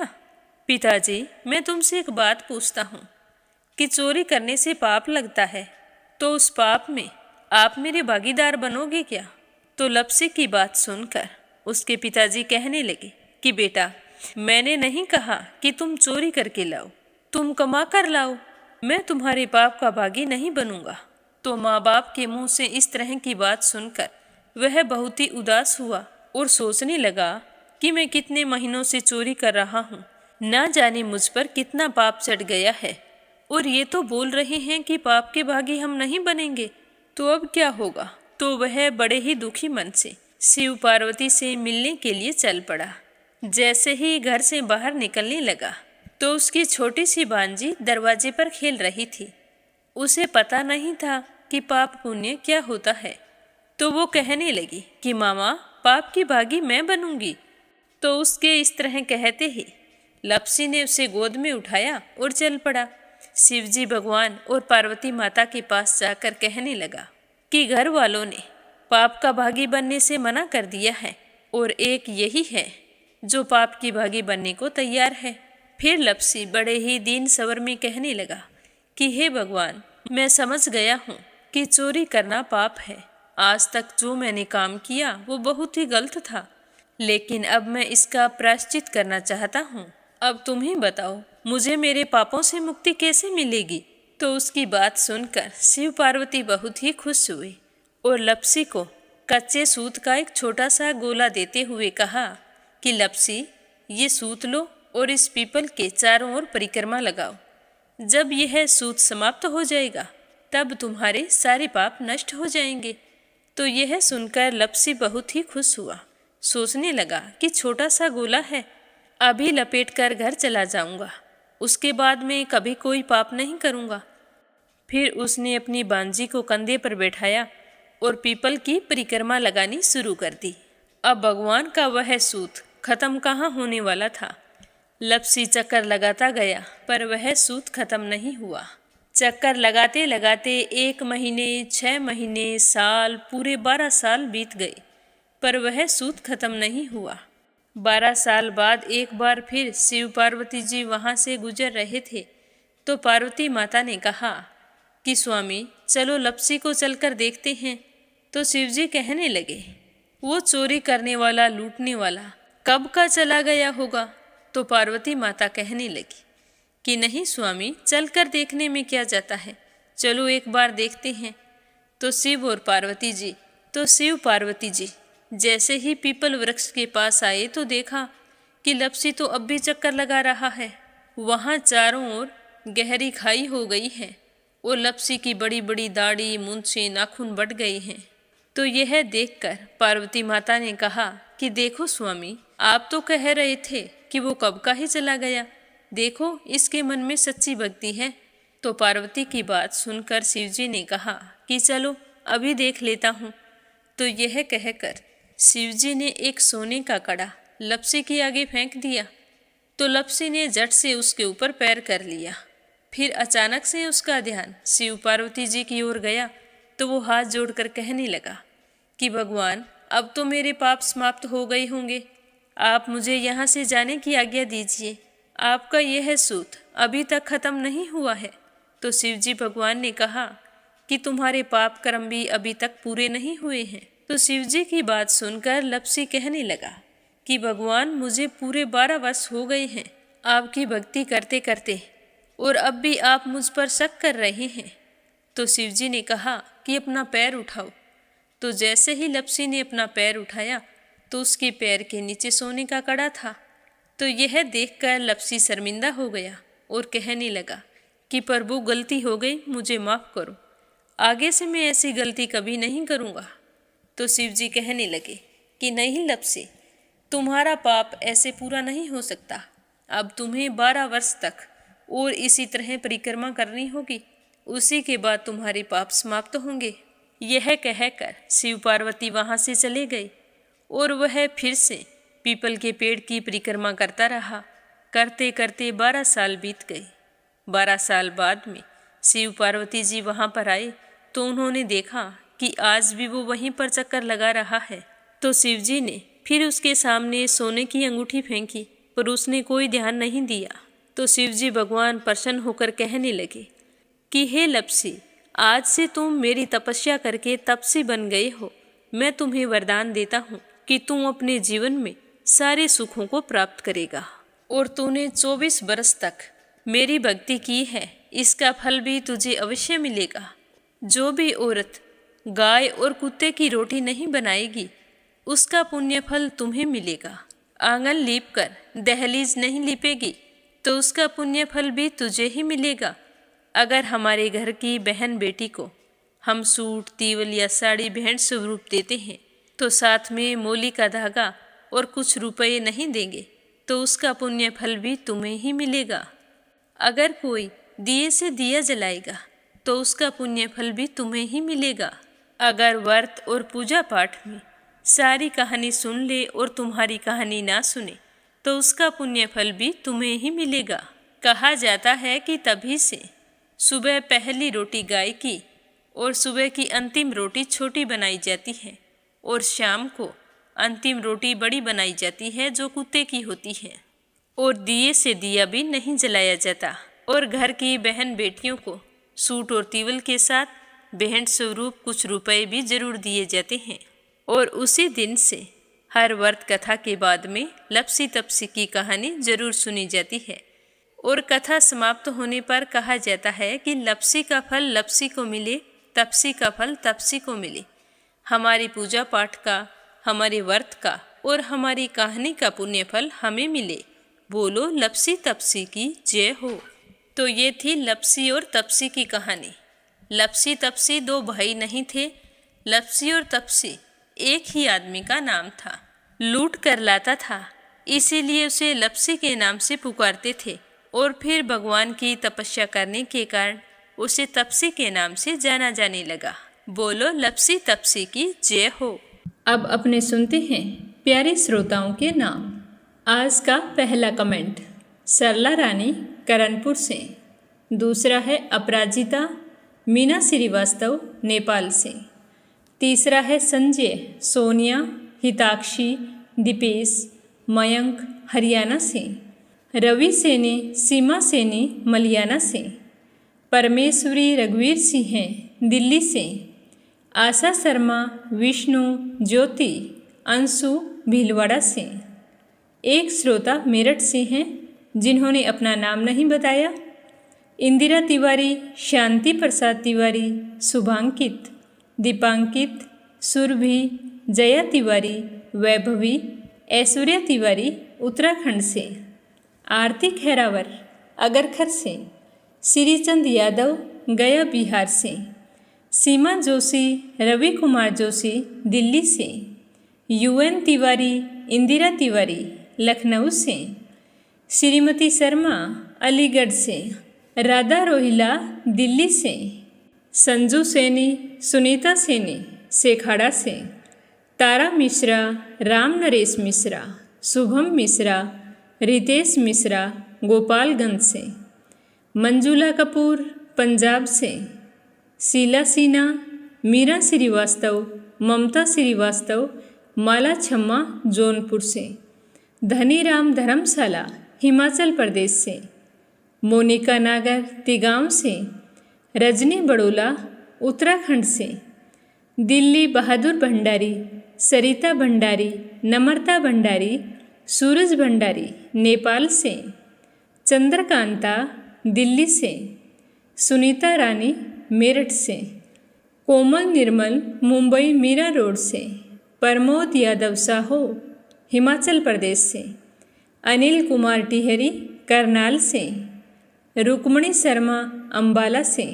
पिताजी, मैं तुमसे एक बात पूछता हूँ कि चोरी करने से पाप लगता है तो उस पाप में आप मेरे भागीदार बनोगे क्या? तो लपसी की बात सुनकर उसके पिताजी कहने लगे कि बेटा, मैंने नहीं कहा कि तुम चोरी करके लाओ, तुम कमा कर लाओ, मैं तुम्हारे पाप का भागी नहीं बनूंगा। तो माँ बाप के मुंह से इस तरह की बात सुनकर वह बहुत ही उदास हुआ और सोचने लगा कि मैं कितने महीनों से चोरी कर रहा हूँ, ना जाने मुझ पर कितना पाप चढ़ गया है, और ये तो बोल रहे हैं कि पाप के भागी हम नहीं बनेंगे, तो अब क्या होगा। तो वह बड़े ही दुखी मन से शिव पार्वती से मिलने के लिए चल पड़ा। जैसे ही घर से बाहर निकलने लगा तो उसकी छोटी सी भांजी दरवाजे पर खेल रही थी। उसे पता नहीं था कि पाप पुण्य क्या होता है, तो वो कहने लगी कि मामा, पाप की भागी मैं बनूंगी। तो उसके इस तरह कहते ही लपसी ने उसे गोद में उठाया और चल पड़ा। शिवजी भगवान और पार्वती माता के पास जाकर कहने लगा कि घर वालों ने पाप का भागी बनने से मना कर दिया है और एक यही है जो पाप की भागी बनने को तैयार है। फिर लपसी बड़े ही दीन स्वर में कहने लगा कि हे भगवान, मैं समझ गया हूँ कि चोरी करना पाप है। आज तक जो मैंने काम किया वो बहुत ही गलत था, लेकिन अब मैं इसका प्रायश्चित करना चाहता हूँ। अब तुम ही बताओ, मुझे मेरे पापों से मुक्ति कैसे मिलेगी? तो उसकी बात सुनकर शिव पार्वती बहुत ही खुश हुए और लपसी को कच्चे सूत का एक छोटा सा गोला देते हुए कहा कि लपसी, ये सूत लो और इस पीपल के चारों ओर परिक्रमा लगाओ। जब यह सूत समाप्त हो जाएगा तब तुम्हारे सारे पाप नष्ट हो जाएंगे। तो यह सुनकर लपसी बहुत ही खुश हुआ। सोचने लगा कि छोटा सा गोला है, अभी लपेट कर घर चला जाऊंगा, उसके बाद में कभी कोई पाप नहीं करूंगा। फिर उसने अपनी बांजी को कंधे पर बैठाया और पीपल की परिक्रमा लगानी शुरू कर दी। अब भगवान का वह सूत खत्म कहाँ होने वाला था। लपसी चक्कर लगाता गया पर वह सूत खत्म नहीं हुआ। चक्कर लगाते लगाते 1 महीने, 6 महीने, साल, पूरे 12 साल बीत गए पर वह सूत खत्म नहीं हुआ। 12 साल बाद एक बार फिर शिव पार्वती जी वहाँ से गुजर रहे थे तो पार्वती माता ने कहा कि स्वामी, चलो लपसी को चलकर देखते हैं। तो शिवजी कहने लगे, वो चोरी करने वाला, लूटने वाला कब का चला गया होगा। तो पार्वती माता कहने लगी कि नहीं स्वामी, चलकर देखने में क्या जाता है, चलो एक बार देखते हैं। तो शिव पार्वती जी जैसे ही पीपल वृक्ष के पास आए तो देखा कि लपसी तो अब भी चक्कर लगा रहा है। वहाँ चारों ओर गहरी खाई हो गई है और लपसी की बड़ी बड़ी दाढ़ी, मूंछें, नाखून बढ़ गए हैं। तो यह देखकर पार्वती माता ने कहा कि देखो स्वामी, आप तो कह रहे थे कि वो कब का ही चला गया, देखो इसके मन में सच्ची भक्ति है। तो पार्वती की बात सुनकर शिवजी ने कहा कि चलो अभी देख लेता हूँ। तो यह कहकर शिवजी ने एक सोने का कड़ा लपसी के आगे फेंक दिया। तो लपसी ने झट से उसके ऊपर पैर कर लिया। फिर अचानक से उसका ध्यान शिव पार्वती जी की ओर गया तो वो हाथ जोड़कर कहने लगा कि भगवान, अब तो मेरे पाप समाप्त हो गए होंगे, आप मुझे यहाँ से जाने की आज्ञा दीजिए। आपका यह सूत अभी तक खत्म नहीं हुआ है। तो शिवजी भगवान ने कहा कि तुम्हारे पाप कर्म भी अभी तक पूरे नहीं हुए हैं। तो शिवजी की बात सुनकर लप्सी कहने लगा कि भगवान, मुझे पूरे 12 वर्ष हो गए हैं आपकी भक्ति करते करते, और अब भी आप मुझ पर शक कर रहे हैं। तो शिवजी ने कहा कि अपना पैर उठाओ। तो जैसे ही लप्सी ने अपना पैर उठाया तो उसके पैर के नीचे सोने का कड़ा था। तो यह देखकर लप्सी शर्मिंदा हो गया और कहने लगा कि प्रभु, गलती हो गई, मुझे माफ़ करो, आगे से मैं ऐसी गलती कभी नहीं करूँगा। तो शिवजी कहने लगे कि नहीं लप्सी, तुम्हारा पाप ऐसे पूरा नहीं हो सकता। अब तुम्हें 12 वर्ष तक और इसी तरह परिक्रमा करनी होगी, उसी के बाद तुम्हारे पाप समाप्त होंगे। यह कहकर शिव पार्वती वहाँ से चले गए और वह फिर से पीपल के पेड़ की परिक्रमा करता रहा। करते करते 12 साल बीत गए। 12 साल बाद में शिव पार्वती जी वहाँ पर आए तो उन्होंने देखा कि आज भी वो वहीं पर चक्कर लगा रहा है। तो शिव जी ने फिर उसके सामने सोने की अंगूठी फेंकी, पर उसने कोई ध्यान नहीं दिया। तो शिव जी भगवान प्रसन्न होकर कहने लगे कि हे लप्सी, आज से तुम मेरी तपस्या करके तपसी बन गए हो। मैं तुम्हें वरदान देता हूँ कि तुम अपने जीवन में सारे सुखों को प्राप्त करेगा। और तूने 24 बरस तक मेरी भक्ति की है, इसका फल भी तुझे अवश्य मिलेगा। जो भी औरत गाय और कुत्ते की रोटी नहीं बनाएगी, उसका पुण्य फल तुम्हें मिलेगा। आंगन लीप कर दहलीज नहीं लीपेगी, तो उसका पुण्य फल भी तुझे ही मिलेगा। अगर हमारे घर की बहन बेटी को हम सूट, तीवल या साड़ी भेंट स्वरूप देते हैं, तो साथ में मोली का धागा और कुछ रुपए नहीं देंगे, तो उसका पुण्य फल भी तुम्हें ही मिलेगा। अगर कोई दिए से दिया जलाएगा, तो उसका पुण्य फल भी तुम्हें ही मिलेगा। अगर व्रत और पूजा पाठ में सारी कहानी सुन ले और तुम्हारी कहानी ना सुने, तो उसका पुण्य फल भी तुम्हें ही मिलेगा। कहा जाता है कि तभी से सुबह पहली रोटी गाय की और सुबह की अंतिम रोटी छोटी बनाई जाती है, और शाम को अंतिम रोटी बड़ी बनाई जाती है जो कुत्ते की होती है। और दिए से दिया भी नहीं जलाया जाता। और घर की बहन बेटियों को सूट और तीवल के साथ भेंट स्वरूप कुछ रुपए भी जरूर दिए जाते हैं। और उसी दिन से हर व्रत कथा के बाद में लप्सी तपसी की कहानी जरूर सुनी जाती है। और कथा समाप्त होने पर कहा जाता है कि लप्सी का फल लप्सी को मिले, तपसी का फल तपसी को मिले। हमारी पूजा पाठ का, हमारे व्रत का और हमारी कहानी का पुण्य फल हमें मिले। बोलो लप्सी तपसी की जय हो। तो ये थी लप्सी और तपसी की कहानी। लप्सी तपसी 2 भाई नहीं थे। लप्सी और तपसी एक ही आदमी का नाम था। लूट कर लाता था, इसीलिए उसे लप्सी के नाम से पुकारते थे। और फिर भगवान की तपस्या करने के कारण उसे तपसी के नाम से जाना जाने लगा। बोलो लप्सी तपसी की जय हो। अब अपने सुनते हैं प्यारे श्रोताओं के नाम। आज का पहला कमेंट सरला रानी करणपुर से। दूसरा है अपराजिता मीना श्रीवास्तव नेपाल से। तीसरा है संजय, सोनिया, हिताक्षी, दीपेश, मयंक हरियाणा से। रवि सेनी, सीमा सेनी मलियाना से। परमेश्वरी रघुवीर सिंह दिल्ली से। आशा शर्मा, विष्णु, ज्योति, अंशु भीलवाड़ा से। एक श्रोता मेरठ से हैं जिन्होंने अपना नाम नहीं बताया। इंदिरा तिवारी, शांति प्रसाद तिवारी, शुभांकित, दीपांकित, सुरभि, जया तिवारी, वैभवी, ऐश्वर्या तिवारी उत्तराखंड से। आरती खैरावर अगरखर से। श्रीचंद यादव गया बिहार से। सीमा जोशी, रवि कुमार जोशी दिल्ली से। यूएन तिवारी, इंदिरा तिवारी लखनऊ से। श्रीमती शर्मा अलीगढ़ से। राधा रोहिला दिल्ली से। संजू सैनी, सुनीता सैनी शेखाड़ा से। तारा मिश्रा, राम नरेश मिश्रा, शुभम मिश्रा, रितेश मिश्रा गोपालगंज से। मंजुला कपूर पंजाब से। शीला सिन्हा, मीरा श्रीवास्तव, ममता श्रीवास्तव माला छम्मा जौनपुर से। धनीराम धर्मशाला हिमाचल प्रदेश से। मोनिका नागर तिगांव से, रजनी बड़ोला उत्तराखंड से, दिल्ली बहादुर भंडारी, सरिता भंडारी, नम्रता भंडारी, सूरज भंडारी नेपाल से, चंद्रकांता दिल्ली से, सुनीता रानी मेरठ से, कोमल निर्मल मुंबई मीरा रोड से, प्रमोद यादव साहो हिमाचल प्रदेश से, अनिल कुमार टिहरी करनाल से, रुक्मणी शर्मा अंबाला से,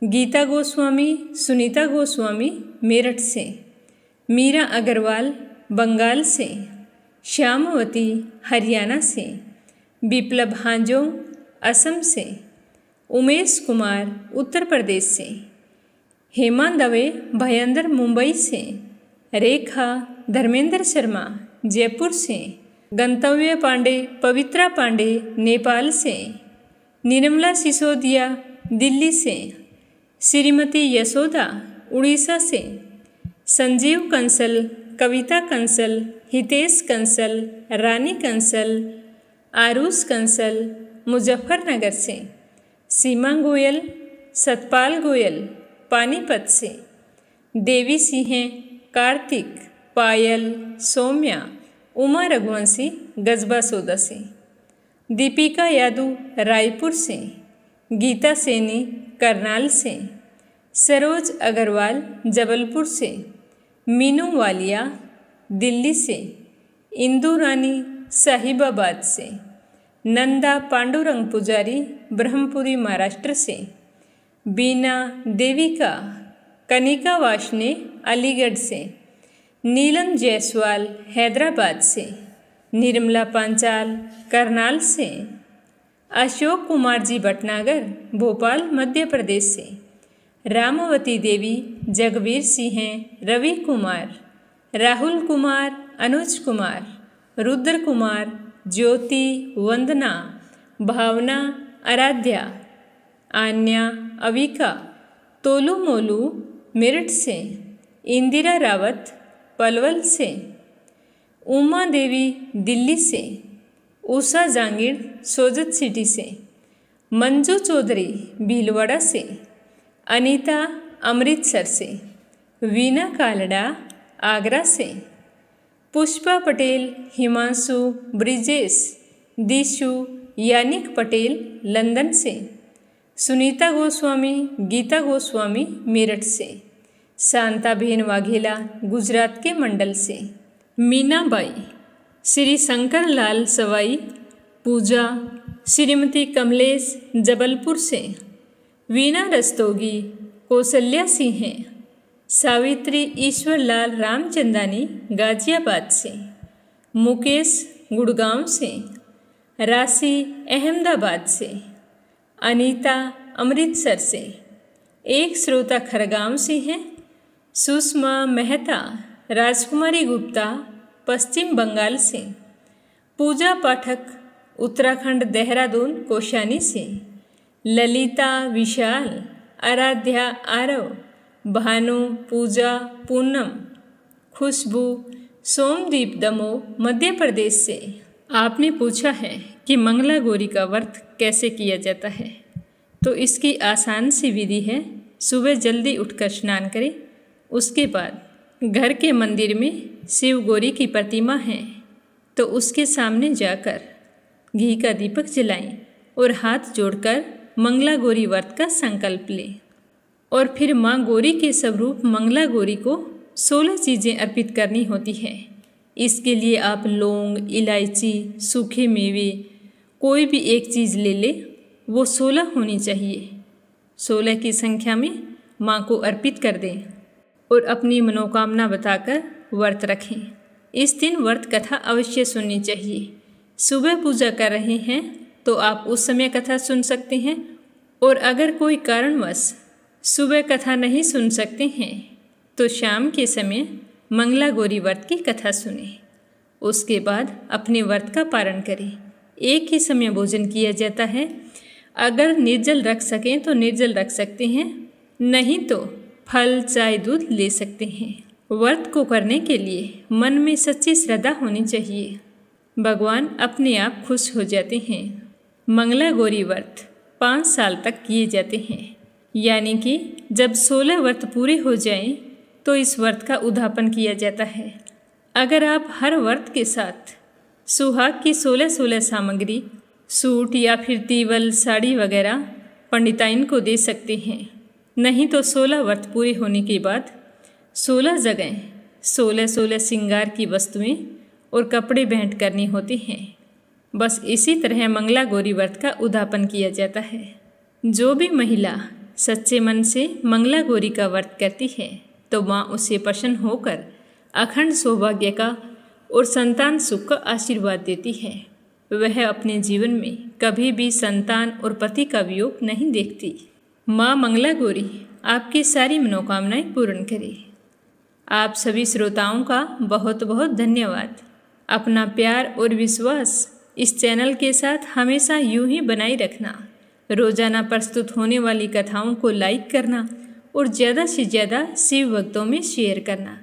गीता गोस्वामी सुनीता गोस्वामी मेरठ से, मीरा अग्रवाल बंगाल से, श्यामवती हरियाणा से, विप्लव हांजोंग असम से, उमेश कुमार उत्तर प्रदेश से, हेमा दवे भयंदर मुंबई से, रेखा धर्मेंद्र शर्मा जयपुर से, गंतव्य पांडे पवित्रा पांडे नेपाल से, निर्मला सिसोदिया दिल्ली से, श्रीमती यशोदा उड़ीसा से, संजीव कंसल, कविता कंसल, हितेश कंसल, रानी कंसल, आरुष कंसल मुजफ्फरनगर से, सीमा गोयल, सतपाल गोयल पानीपत से, देवी सिंह, कार्तिक, पायल, सौम्या, उमा रघुवंशी गजबा सौदा से, दीपिका यादव रायपुर से, गीता सैनी करनाल से, सरोज अग्रवाल जबलपुर से, मीनू वालिया दिल्ली से, इंदु रानी साहिबाबाद से, नंदा पांडुरंग पुजारी ब्रह्मपुरी महाराष्ट्र से, बीना देविका कनिका वाशने अलीगढ़ से, नीलम जायसवाल हैदराबाद से, निर्मला पांचाल करनाल से, अशोक कुमार जी भटनागर भोपाल मध्य प्रदेश से, रामवती देवी जगवीर सिंह रवि कुमार, राहुल कुमार अनुज कुमार, रुद्र कुमार ज्योति वंदना भावना आराध्या, आन्या अविका तोलू मोलू मेरठ से, इंदिरा रावत पलवल से, उमा देवी दिल्ली से, उषा जांगीर सोजत सिटी से, मंजू चौधरी भीलवाड़ा से, अनीता अमृतसर से, वीना कालड़ा आगरा से, पुष्पा पटेल हिमांशु ब्रिजेश, दिशु यानिक पटेल लंदन से, सुनीता गोस्वामी गीता गोस्वामी मेरठ से, शांताबेन वाघेला गुजरात के मंडल से, मीनाबाई श्री शंकर लाल सवाई पूजा, श्रीमती कमलेश जबलपुर से, वीना रस्तोगी कौशल्या सिंह, सावित्री ईश्वरलाल रामचंदानी गाजियाबाद से, मुकेश गुड़गांव से, राशि अहमदाबाद से, अनीता अमृतसर से, एक श्रोता खरगांव से हैं, सुषमा मेहता राजकुमारी गुप्ता पश्चिम बंगाल से, पूजा पाठक उत्तराखंड देहरादून कोशानी से, ललिता विशाल आराध्या आरव, भानु पूजा पूनम, खुशबू सोमदीप दमोह मध्य प्रदेश से। आपने पूछा है कि मंगला गौरी का व्रत कैसे किया जाता है, तो इसकी आसान सी विधि है। सुबह जल्दी उठकर स्नान करें, उसके बाद घर के मंदिर में शिव गौरी की प्रतिमा है तो उसके सामने जाकर घी का दीपक जलाएं और हाथ जोड़कर मंगला गौरी व्रत का संकल्प लें। और फिर माँ गौरी के स्वरूप मंगला गौरी को 16 चीज़ें अर्पित करनी होती हैं। इसके लिए आप लौंग, इलायची, सूखे मेवे कोई भी एक चीज़ ले ले, वो 16 होनी चाहिए। 16 की संख्या में माँ को अर्पित कर दें और अपनी मनोकामना बताकर व्रत रखें। इस दिन व्रत कथा अवश्य सुननी चाहिए। सुबह पूजा कर रहे हैं तो आप उस समय कथा सुन सकते हैं, और अगर कोई कारणवश सुबह कथा नहीं सुन सकते हैं तो शाम के समय मंगला गौरी व्रत की कथा सुनें। उसके बाद अपने व्रत का पारण करें। एक ही समय भोजन किया जाता है। अगर निर्जल रख सकें तो निर्जल रख सकते हैं, नहीं तो फल, चाय, दूध ले सकते हैं। व्रत को करने के लिए मन में सच्ची श्रद्धा होनी चाहिए। भगवान अपने आप खुश हो जाते हैं। मंगला गौरी व्रत 5 साल तक किए जाते हैं, यानी कि जब 16 व्रत पूरे हो जाएं तो इस व्रत का उद्यापन किया जाता है। अगर आप हर व्रत के साथ सुहाग की 16 सामग्री, सूट या फिर तीवल, साड़ी वगैरह पंडिताइन को दे सकते हैं। नहीं तो 16 व्रत पूरे होने के बाद 16 जगह 16 श्रृंगार की वस्तुएं और कपड़े भेंट करने होते हैं। बस इसी तरह मंगला गौरी व्रत का उद्यापन किया जाता है। जो भी महिला सच्चे मन से मंगला गौरी का व्रत करती है तो माँ उसे प्रसन्न होकर अखंड सौभाग्य का और संतान सुख का आशीर्वाद देती है। वह अपने जीवन में कभी भी संतान और पति का वियोग नहीं देखती। माँ मंगला गौरी आपकी सारी मनोकामनाएं पूर्ण करे। आप सभी श्रोताओं का बहुत बहुत धन्यवाद। अपना प्यार और विश्वास इस चैनल के साथ हमेशा यूं ही बनाए रखना। रोजाना प्रस्तुत होने वाली कथाओं को लाइक करना और ज़्यादा से ज़्यादा शिव भक्तों में शेयर करना,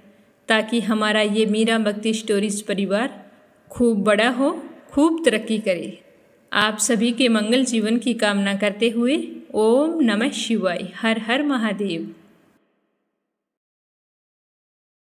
ताकि हमारा ये मीरा भक्ति स्टोरीज परिवार खूब बड़ा हो, खूब तरक्की करे। आप सभी के मंगल जीवन की कामना करते हुए ओम नमः शिवाय। हर हर महादेव।